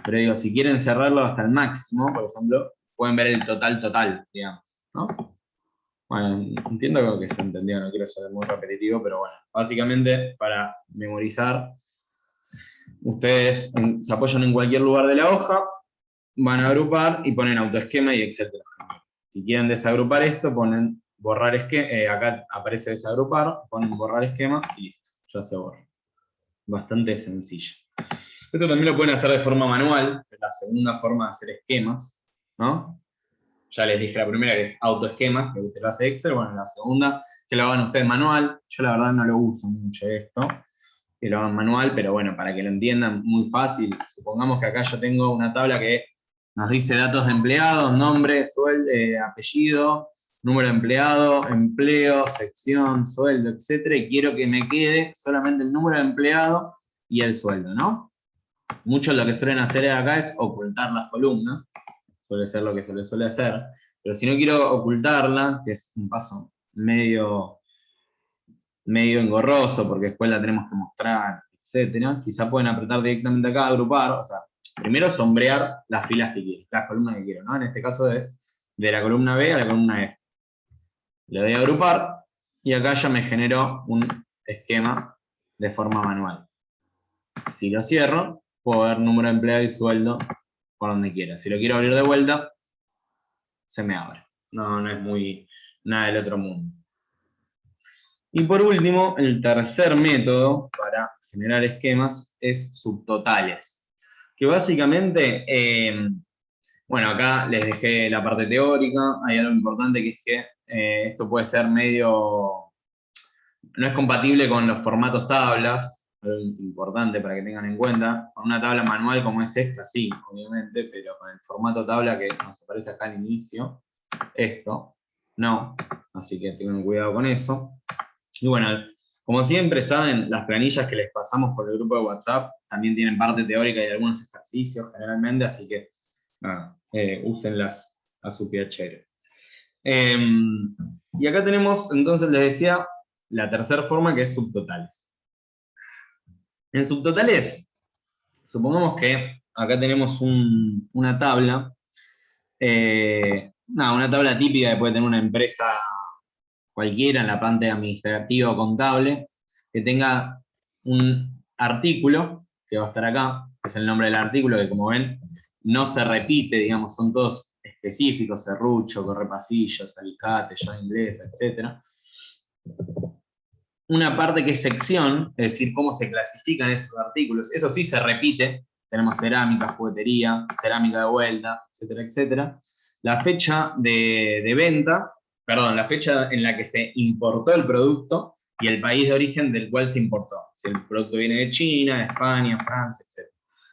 D: pero digo, si quieren cerrarlo hasta el máximo, por ejemplo, pueden ver el total, digamos, ¿no? Bueno, entiendo que se entendió, no quiero ser muy repetitivo, pero bueno, básicamente para memorizar, ustedes se apoyan en cualquier lugar de la hoja, van a agrupar y ponen autoesquema y Excel te lo genera. Si quieren desagrupar esto, ponen borrar esquema, acá aparece desagrupar, ponen borrar esquema y listo, ya se borra. Bastante sencillo. Esto también lo pueden hacer de forma manual, es la segunda forma de hacer esquemas, ¿no? Ya les dije la primera que es autoesquema, que usted lo hace Excel, bueno, la segunda, que lo hagan ustedes manual. Yo la verdad no lo uso mucho esto, que lo hagan manual, pero bueno, para que lo entiendan muy fácil, supongamos que acá yo tengo una tabla que nos dice datos de empleados, nombre, sueldo, apellido, número de empleado, empleo, sección, sueldo, etc. Y quiero que me quede solamente el número de empleado y el sueldo, ¿no? Muchos lo que suelen hacer acá es ocultar las columnas, suele ser lo que se le suele hacer, pero si no quiero ocultarla, que es un paso medio engorroso, porque después la tenemos que mostrar, etc., quizá pueden apretar directamente acá, agrupar, o sea, primero sombrear las filas que quiero, las columnas que quiero, ¿no? En este caso es de la columna B a la columna F. Le doy a agrupar, y acá ya me generó un esquema de forma manual. Si lo cierro, puedo ver número de empleado y sueldo por donde quiera. Si lo quiero abrir de vuelta, se me abre. No es muy nada del otro mundo. Y por último, el tercer método para generar esquemas es subtotales. Que básicamente, bueno, acá les dejé la parte teórica, hay algo importante que es que esto puede ser medio, no es compatible con los formatos tablas, algo importante para que tengan en cuenta. Con una tabla manual como es esta, sí, obviamente, pero con el formato tabla que nos aparece acá al inicio, esto, no, así que tengan cuidado con eso. Y bueno, como siempre saben, las planillas que les pasamos por el grupo de WhatsApp también tienen parte teórica y algunos ejercicios generalmente, así que nada, úsenlas a su piacere. Y acá tenemos, entonces les decía, la tercera forma que es subtotales. En subtotales, supongamos que acá tenemos una tabla, una tabla típica que puede tener una empresa cualquiera en la parte administrativa o contable, que tenga un artículo, que va a estar acá, que es el nombre del artículo, que como ven, no se repite, digamos, son todos específicos, serrucho, correpasillos, alicate, llave inglesa, etc. Una parte que es sección, es decir, cómo se clasifican esos artículos, eso sí se repite, tenemos cerámica, juguetería, cerámica de vuelta, etcétera, etcétera. La fecha de venta, perdón, la fecha en la que se importó el producto y el país de origen del cual se importó. Si el producto viene de China, España, Francia, etc.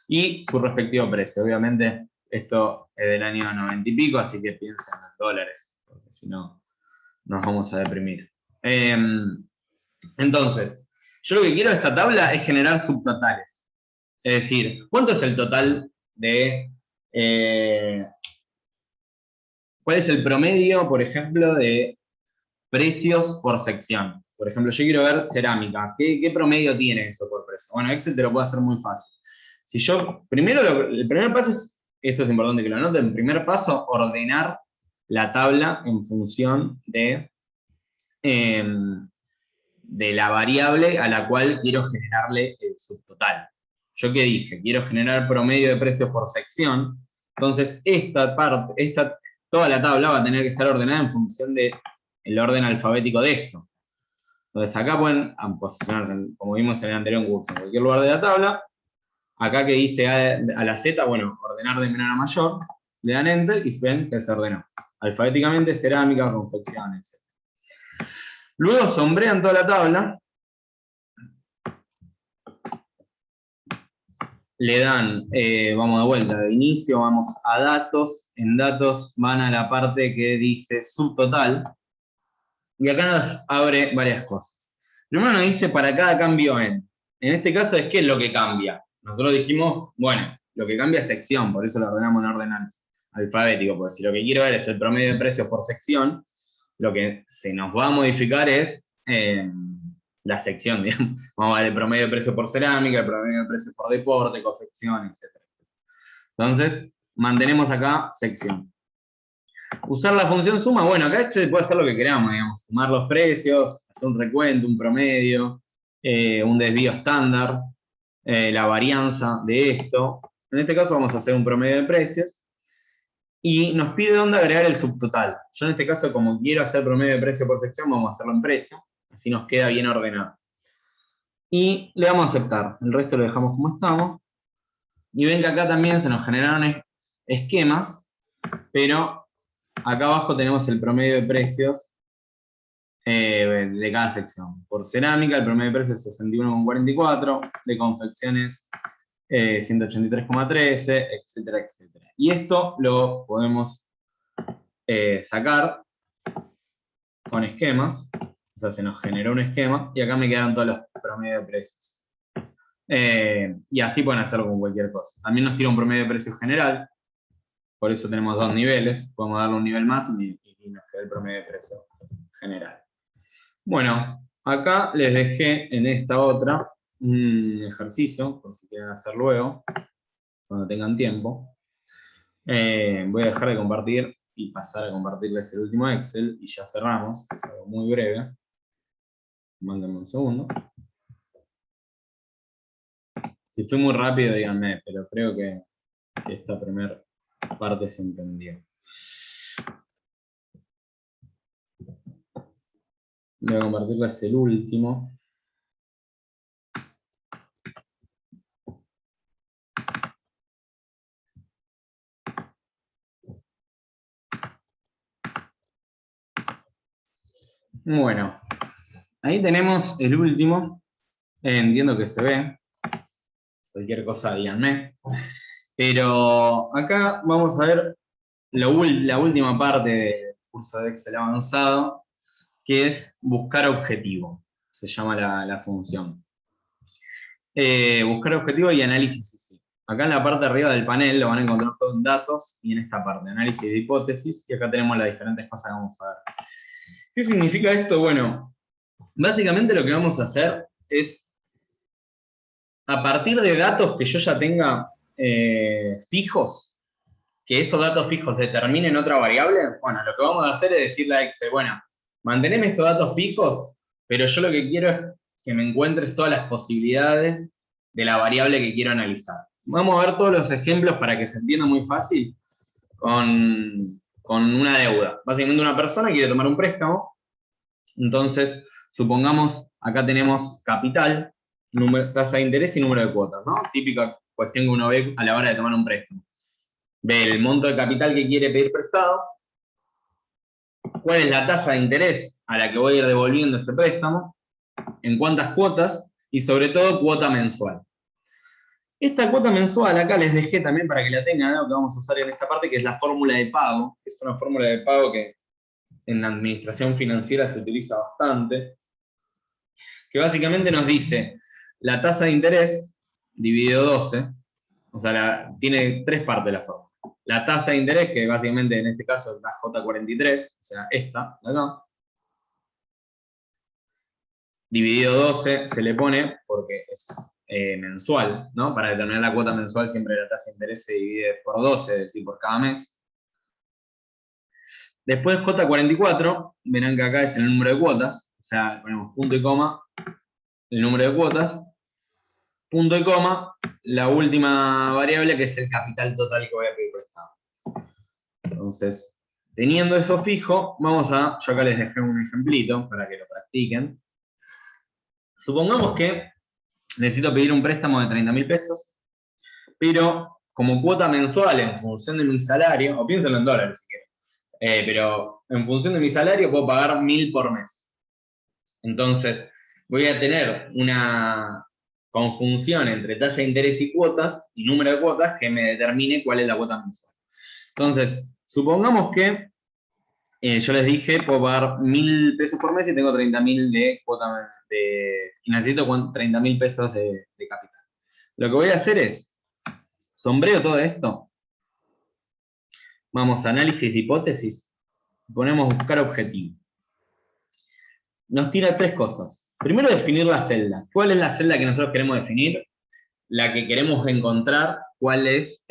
D: Y su respectivo precio. Obviamente, esto es del año 90 y pico, así que piensen en dólares, porque si no, nos vamos a deprimir. Entonces, yo lo que quiero de esta tabla es generar subtotales. Es decir, ¿cuánto es el total de... ¿cuál es el promedio, por ejemplo, de precios por sección? Por ejemplo, yo quiero ver cerámica. ¿Qué promedio tiene eso por precio? Bueno, Excel te lo puede hacer muy fácil. Si yo, el primer paso es, esto es importante que lo anoten, el primer paso, ordenar la tabla en función de la variable a la cual quiero generarle el subtotal. ¿Yo qué dije? Quiero generar promedio de precios por sección. Entonces, toda la tabla va a tener que estar ordenada en función del orden alfabético de esto. Entonces acá pueden posicionarse, como vimos en el anterior curso, en cualquier lugar de la tabla. Acá que dice a la Z, bueno, ordenar de menor a mayor, le dan Enter y ven que se ordenó. Alfabéticamente, cerámica, confección, etc. Luego sombrean toda la tabla, le dan, vamos de vuelta, de inicio, vamos a datos, en datos van a la parte que dice subtotal, y acá nos abre varias cosas. Primero nos dice para cada cambio en este caso es qué es lo que cambia. Nosotros dijimos, bueno, lo que cambia es sección, por eso lo ordenamos en orden alfabético, porque si lo que quiero ver es el promedio de precios por sección, lo que se nos va a modificar es la sección, digamos. Vamos a ver el promedio de precios por cerámica, el promedio de precios por deporte, confección, etc. Entonces, mantenemos acá sección. Usar la función suma, bueno, acá se puede hacer lo que queramos, digamos, sumar los precios, hacer un recuento, un promedio, un desvío estándar, la varianza de esto. En este caso vamos a hacer un promedio de precios y nos pide dónde agregar el subtotal. Yo en este caso, como quiero hacer promedio de precio por sección, vamos a hacerlo en precio, así nos queda bien ordenado. Y le damos a aceptar, el resto lo dejamos como estamos. Y ven que acá también se nos generaron esquemas, pero acá abajo tenemos el promedio de precios de cada sección. Por cerámica, el promedio de precios es 61,44, de confecciones 183,13, etcétera, etcétera. Y esto lo podemos sacar con esquemas, o sea, se nos generó un esquema, y acá me quedan todos los promedios de precios. Y así pueden hacerlo con cualquier cosa. También nos tira un promedio de precios general, por eso tenemos dos niveles, podemos darle un nivel más y nos queda el promedio de precios general. Bueno, acá les dejé en esta otra un ejercicio, por si quieren hacer luego, cuando tengan tiempo. Voy a dejar de compartir y pasar a compartirles el último Excel y ya cerramos, es algo muy breve. Mándenme un segundo. Si fui muy rápido, díganme, pero creo que esta primera parte se entendió. Voy a compartirles el último. Bueno, ahí tenemos el último. Entiendo que se ve. Cualquier cosa díganme. Pero acá vamos a ver la última parte del curso de Excel avanzado, que es buscar objetivo. Se llama la función. Buscar objetivo y análisis IC. Acá en la parte de arriba del panel lo van a encontrar todo en datos y en esta parte, análisis de hipótesis, y acá tenemos las diferentes cosas que vamos a ver. ¿Qué significa esto? Bueno, básicamente lo que vamos a hacer es, a partir de datos que yo ya tenga fijos, que esos datos fijos determinen otra variable, bueno, lo que vamos a hacer es decirle a Excel, bueno, manteneme estos datos fijos, pero yo lo que quiero es que me encuentres todas las posibilidades de la variable que quiero analizar. Vamos a ver todos los ejemplos para que se entienda muy fácil con una deuda. Básicamente una persona quiere tomar un préstamo, entonces supongamos, acá tenemos capital, tasa de interés y número de cuotas, ¿no? Típica cuestión que uno ve a la hora de tomar un préstamo. Ve el monto de capital que quiere pedir prestado, cuál es la tasa de interés a la que voy a ir devolviendo ese préstamo, en cuántas cuotas, y sobre todo cuota mensual. Esta cuota mensual acá les dejé también para que la tengan, ¿no? Que vamos a usar en esta parte, que es la fórmula de pago, que es una fórmula de pago que en la administración financiera se utiliza bastante, que básicamente nos dice la tasa de interés dividido 12, o sea, tiene tres partes la fórmula. La tasa de interés, que básicamente en este caso es la J43, o sea, esta, de acá, dividido 12 se le pone porque es mensual, ¿no? Para determinar la cuota mensual siempre la tasa de interés se divide por 12, es decir, por cada mes. Después J44, verán que acá es el número de cuotas, o sea, ponemos punto y coma, el número de cuotas, punto y coma, la última variable que es el capital total que voy a pedir prestado. Entonces, teniendo eso fijo, vamos a, yo acá les dejé un ejemplito para que lo practiquen. Supongamos que necesito pedir un préstamo de 30.000 pesos, pero como cuota mensual en función de mi salario, o piénsalo en dólares si quieren, pero en función de mi salario puedo pagar 1.000 por mes. Entonces, voy a tener una conjunción entre tasa de interés y cuotas, y número de cuotas, que me determine cuál es la cuota mensual. Entonces, supongamos que yo les dije, puedo pagar 1.000 pesos por mes y tengo 30.000 de cuota, y necesito 30.000 pesos de capital. Lo que voy a hacer es, sombreo todo esto, vamos a análisis de hipótesis, ponemos buscar objetivo. Nos tira 3 cosas. Primero, definir la celda. ¿Cuál es la celda que nosotros queremos definir? La que queremos encontrar, cuál es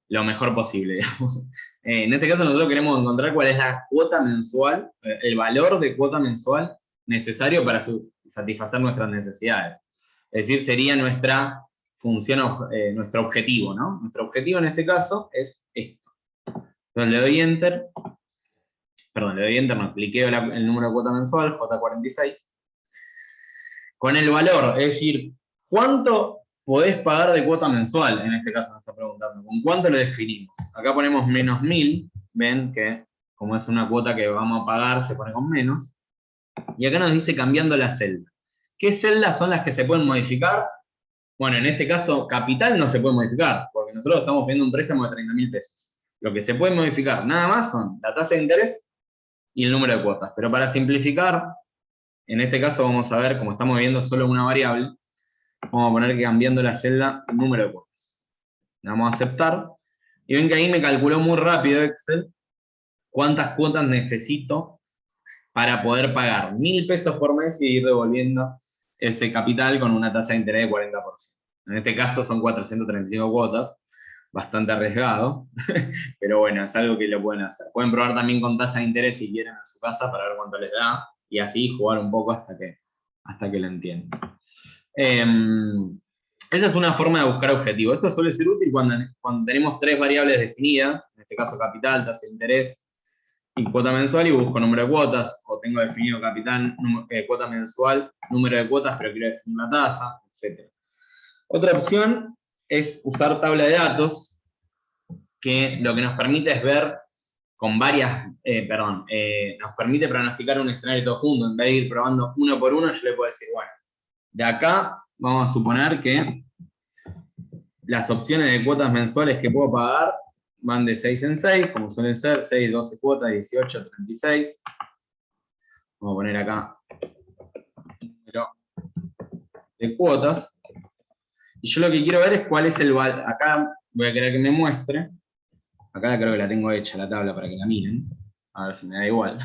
D: lo mejor posible, digamos. En este caso nosotros queremos encontrar cuál es la cuota mensual, el valor de cuota mensual necesario para satisfacer nuestras necesidades. Es decir, sería nuestra función, nuestro objetivo, ¿no? Nuestro objetivo en este caso es esto. Entonces le doy Enter, no, cliqueo el número de cuota mensual, J46, con el valor, es decir, ¿cuánto podés pagar de cuota mensual? En este caso nos está preguntando, ¿con cuánto lo definimos? Acá ponemos menos 1.000, ven que como es una cuota que vamos a pagar, se pone con menos, y acá nos dice cambiando la celda. ¿Qué celdas son las que se pueden modificar? Bueno, en este caso, capital no se puede modificar, porque nosotros estamos pidiendo un préstamo de 30.000 pesos. Lo que se puede modificar nada más son la tasa de interés y el número de cuotas. Pero para simplificar, en este caso vamos a ver, como estamos viendo solo una variable, vamos a poner que cambiando la celda número de cuotas. Le damos a aceptar. Y ven que ahí me calculó muy rápido Excel cuántas cuotas necesito para poder pagar 1.000 pesos por mes y ir devolviendo ese capital con una tasa de interés de 40%. En este caso son 435 cuotas, bastante arriesgado, pero bueno, es algo que lo pueden hacer. Pueden probar también con tasa de interés si quieren en su casa para ver cuánto les da y así jugar un poco hasta que lo entiendan. Esa es una forma de buscar objetivos. Esto suele ser útil cuando tenemos 3 variables definidas, en este caso capital, tasa de interés y cuota mensual, y busco número de cuotas, o tengo definido capital, cuota mensual, número de cuotas, pero quiero definir la tasa, etc. Otra opción es usar tabla de datos, que lo que nos permite es ver con varias, nos permite pronosticar un escenario todo junto. En vez de ir probando uno por uno, yo le puedo decir, bueno, de acá vamos a suponer que las opciones de cuotas mensuales que puedo pagar van de 6 en 6, como suelen ser, 6, 12 cuotas, 18, 36. Vamos a poner acá número de cuotas. Y yo lo que quiero ver es cuál es el valor. Acá voy a querer que me muestre. Acá creo que la tengo hecha la tabla para que la miren. A ver si me da igual.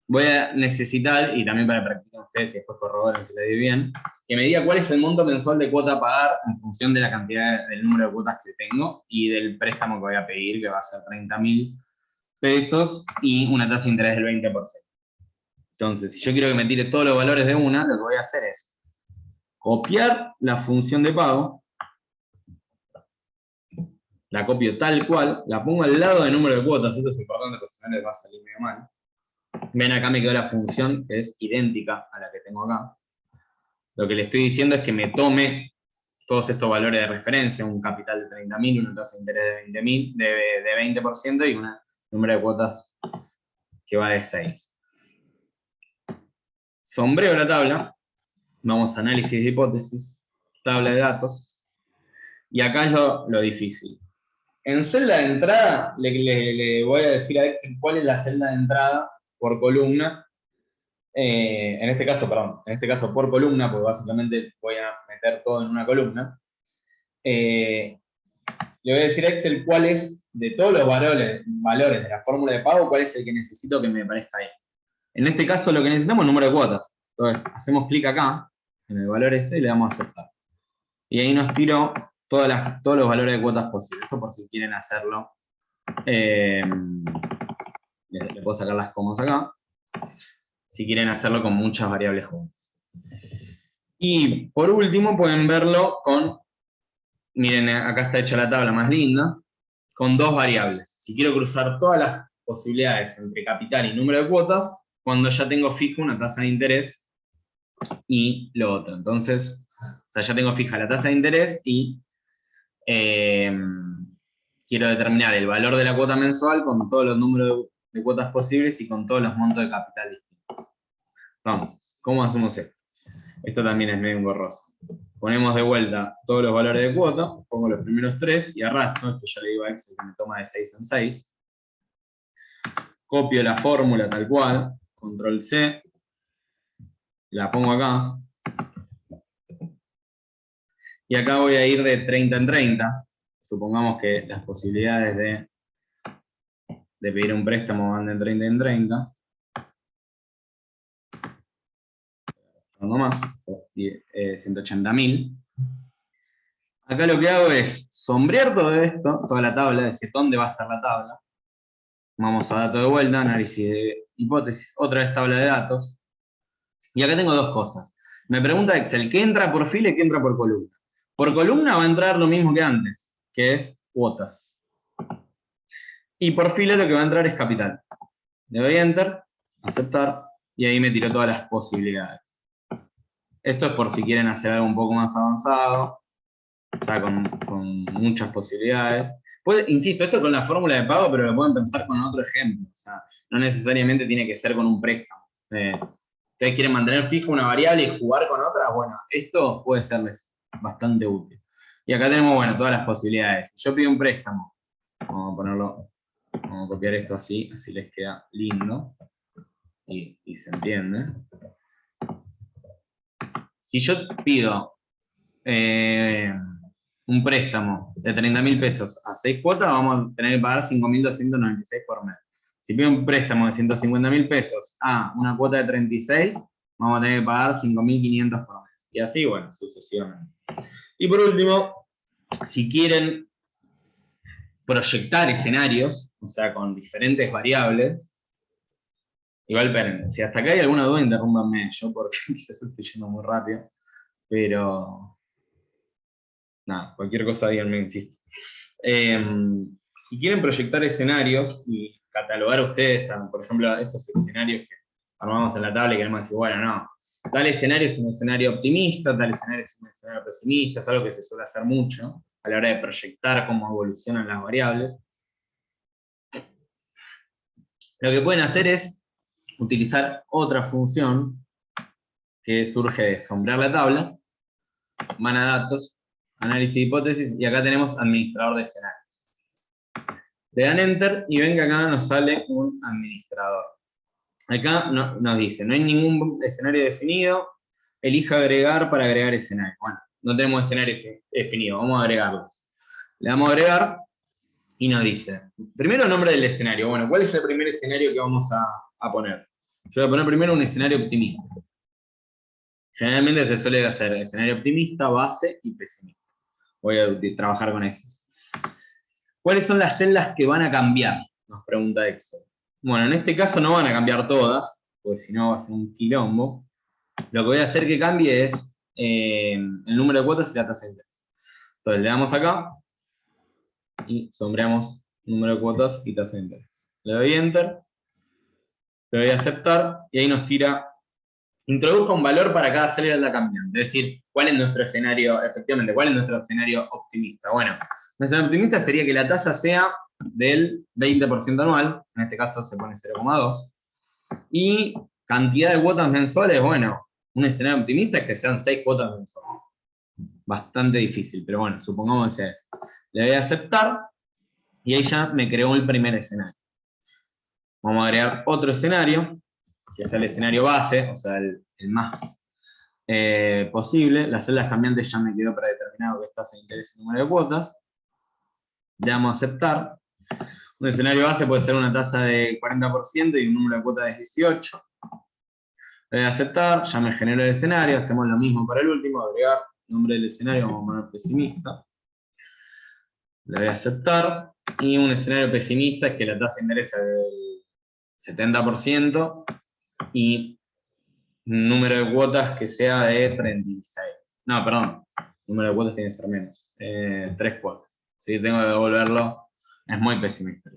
D: Voy a necesitar, y también para practicar ustedes y después corroboren si les di bien, que me diga cuál es el monto mensual de cuota a pagar en función de la cantidad, del número de cuotas que tengo y del préstamo que voy a pedir, que va a ser 30.000 pesos y una tasa de interés del 20%. Entonces, si yo quiero que me tire todos los valores de una, lo que voy a hacer es copiar la función de pago, la copio tal cual, la pongo al lado del número de cuotas, esto es importante porque si no les va a salir medio mal. Ven acá me quedó la función que es idéntica a la que tengo acá. Lo que le estoy diciendo es que me tome todos estos valores de referencia, un capital de 30.000, una tasa de interés de 20% y un número de cuotas que va de 6. Sombreo la tabla, vamos a análisis de hipótesis, tabla de datos, y acá lo difícil. En celda de entrada, le voy a decir a Excel cuál es la celda de entrada por columna, en este caso por columna, porque básicamente voy a meter todo en una columna. Le voy a decir a Excel cuál es, de todos los valores de la fórmula de pago, cuál es el que necesito que me aparezca ahí. En este caso lo que necesitamos es el número de cuotas. Entonces, hacemos clic acá, en el valor ese, y le damos a aceptar. Y ahí nos tiró todos los valores de cuotas posibles. Esto por si quieren hacerlo. Le puedo sacar las comas acá. Si quieren hacerlo con muchas variables juntas. Y por último pueden verlo con, miren, acá está hecha la tabla más linda, con 2 variables. Si quiero cruzar todas las posibilidades entre capital y número de cuotas, cuando ya tengo fijo una tasa de interés y lo otro. Entonces, o sea, ya tengo fija la tasa de interés y quiero determinar el valor de la cuota mensual con todos los números de cuotas posibles y con todos los montos de capital distintos. Entonces, ¿cómo hacemos esto? Esto también es medio engorroso. Ponemos de vuelta todos los valores de cuota, pongo los primeros 3 y arrastro, esto ya le digo a Excel que me toma de 6 en 6. Copio la fórmula tal cual, control C, la pongo acá. Y acá voy a ir de 30 en 30. Supongamos que las posibilidades de pedir un préstamo van de 30 en 30. No más, 180.000. Acá lo que hago es sombrear todo esto, toda la tabla, decir dónde va a estar la tabla. Vamos a datos de vuelta, análisis de hipótesis, otra vez tabla de datos. Y acá tengo dos cosas. Me pregunta Excel, ¿qué entra por fila y qué entra por columna? Por columna va a entrar lo mismo que antes, que es cuotas. Y por fila lo que va a entrar es capital. Le doy Enter, aceptar, y ahí me tiró todas las posibilidades. Esto es por si quieren hacer algo un poco más avanzado, o sea, con muchas posibilidades. Insisto, esto con la fórmula de pago, pero lo pueden pensar con otro ejemplo. O sea, no necesariamente tiene que ser con un préstamo. Ustedes quieren mantener fija una variable y jugar con otra, bueno, esto puede serles bastante útil. Y acá tenemos, bueno, todas las posibilidades. Si yo pido un préstamo, vamos a ponerlo, vamos a copiar esto así les queda lindo y se entiende. Si yo pido un préstamo de 30.000 pesos a 6 cuotas, vamos a tener que pagar 5.296 por mes. Si pido un préstamo de 150.000 pesos a una cuota de 36, vamos a tener que pagar 5.500 por mes. Y así, bueno, sucesivamente. Y por último, si quieren proyectar escenarios, o sea, con diferentes variables, igual, esperen, si hasta acá hay alguna duda, interrúmpanme yo, porque quizás estoy yendo muy rápido, pero nada, cualquier cosa díganme, insisto. Si quieren proyectar escenarios y catalogar ustedes, por ejemplo, estos escenarios que armamos en la tabla y queremos decir, bueno, no, tal escenario es un escenario optimista, tal escenario es un escenario pesimista, es algo que se suele hacer mucho a la hora de proyectar cómo evolucionan las variables. Lo que pueden hacer es utilizar otra función que surge de sombrear la tabla, van a datos, análisis de hipótesis, y acá tenemos administrador de escenarios. Le dan Enter y ven que acá nos sale un administrador. Acá nos dice, no hay ningún escenario definido, elija agregar para agregar escenario. Bueno, no tenemos escenario definido, vamos a agregarlos. Le damos a agregar y nos dice, primero nombre del escenario. Bueno, ¿cuál es el primer escenario que vamos a poner? Yo voy a poner primero un escenario optimista. Generalmente se suele hacer escenario optimista, base y pesimista. Voy a trabajar con esos. ¿Cuáles son las celdas que van a cambiar? Nos pregunta Excel. Bueno, en este caso no van a cambiar todas, porque si no va a ser un quilombo. Lo que voy a hacer que cambie es el número de cuotas y la tasa de interés. Entonces le damos acá y sombreamos número de cuotas y tasa de interés. Le doy Enter, le doy a aceptar y ahí nos tira, introduzca un valor para cada celda cambiante. Es decir, ¿cuál es nuestro escenario, efectivamente, cuál es nuestro escenario optimista? Bueno, nuestro escenario optimista sería que la tasa sea del 20% anual, en este caso se pone 0,2, y cantidad de cuotas mensuales, bueno, un escenario optimista es que sean 6 cuotas mensuales. Bastante difícil, pero bueno, supongamos que es. Le doy a aceptar, y ahí ya me creó el primer escenario. Vamos a agregar otro escenario, que es el escenario base, o sea, el más posible. Las celdas cambiantes ya me quedó predeterminado que es tasa de interés y número de cuotas. Le damos a aceptar. Un escenario base puede ser una tasa de 40% y un número de cuotas de 18. Le doy a aceptar, ya me generó el escenario, hacemos lo mismo para el último, agregar nombre del escenario, vamos a poner pesimista. Le doy a aceptar, y un escenario pesimista es que la tasa de interés es del 70% y un número de cuotas que sea de 36. No, perdón, el número de cuotas tiene que ser menos, 3 cuotas. Si tengo que devolverlo, es muy pesimista.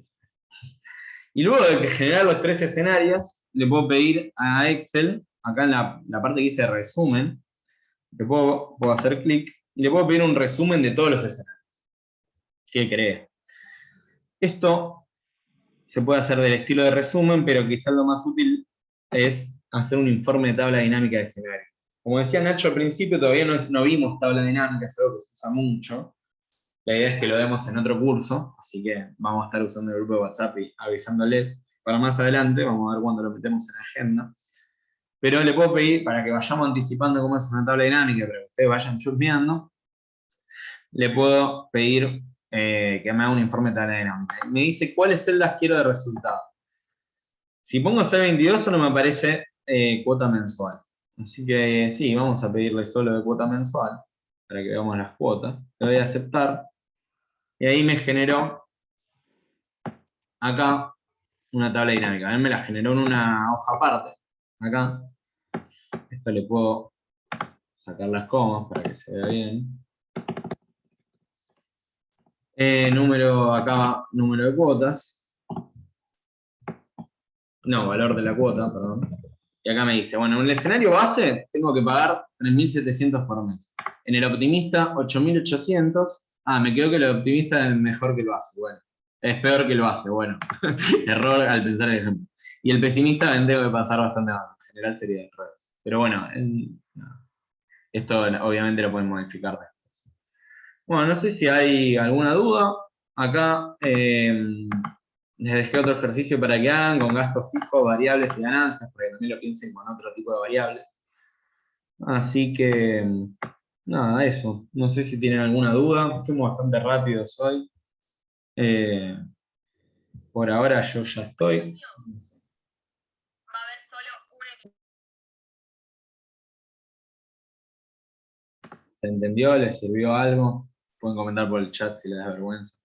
D: Y luego de que generar los 3 escenarios, le puedo pedir a Excel acá en la parte que dice resumen, le puedo hacer clic y le puedo pedir un resumen de todos los escenarios que cree. Esto se puede hacer del estilo de resumen, pero quizás lo más útil es hacer un informe de tabla dinámica de escenario. Como decía Nacho al principio, todavía no vimos tabla dinámica, es algo que se usa mucho. La idea es que lo demos en otro curso, así que vamos a estar usando el grupo de WhatsApp y avisándoles para más adelante, vamos a ver cuándo lo metemos en agenda. Pero le puedo pedir, para que vayamos anticipando cómo es una tabla dinámica, para que ustedes vayan chusmeando, le puedo pedir que me haga un informe de tabla dinámica. Me dice cuáles celdas quiero de resultado. Si pongo C22 solo me aparece cuota mensual. Así que sí, vamos a pedirle solo de cuota mensual, para que veamos las cuotas. Le doy a aceptar. Y ahí me generó acá una tabla dinámica. Él me la generó en una hoja aparte. Acá. Esto le puedo sacar las comas para que se vea bien. Número de cuotas. No, valor de la cuota, perdón. Y acá me dice, bueno, en el escenario base tengo que pagar 3.700 por mes. En el optimista, 8.800. Ah, me quedó que el optimista es mejor que lo hace. Bueno, es peor que lo hace. Bueno, error al pensar el ejemplo. Y el pesimista tengo que pasar bastante más. En general sería el revés. Pero bueno, no. Esto obviamente lo pueden modificar después. Bueno, no sé si hay alguna duda. Acá les dejé otro ejercicio para que hagan con gastos fijos, variables y ganancias, para que también lo piensen con otro tipo de variables. Así que, nada, eso. No sé si tienen alguna duda. Fuimos bastante rápidos hoy. Por ahora yo ya estoy. ¿Se entendió? ¿Les sirvió algo? Pueden comentar por el chat si les da vergüenza.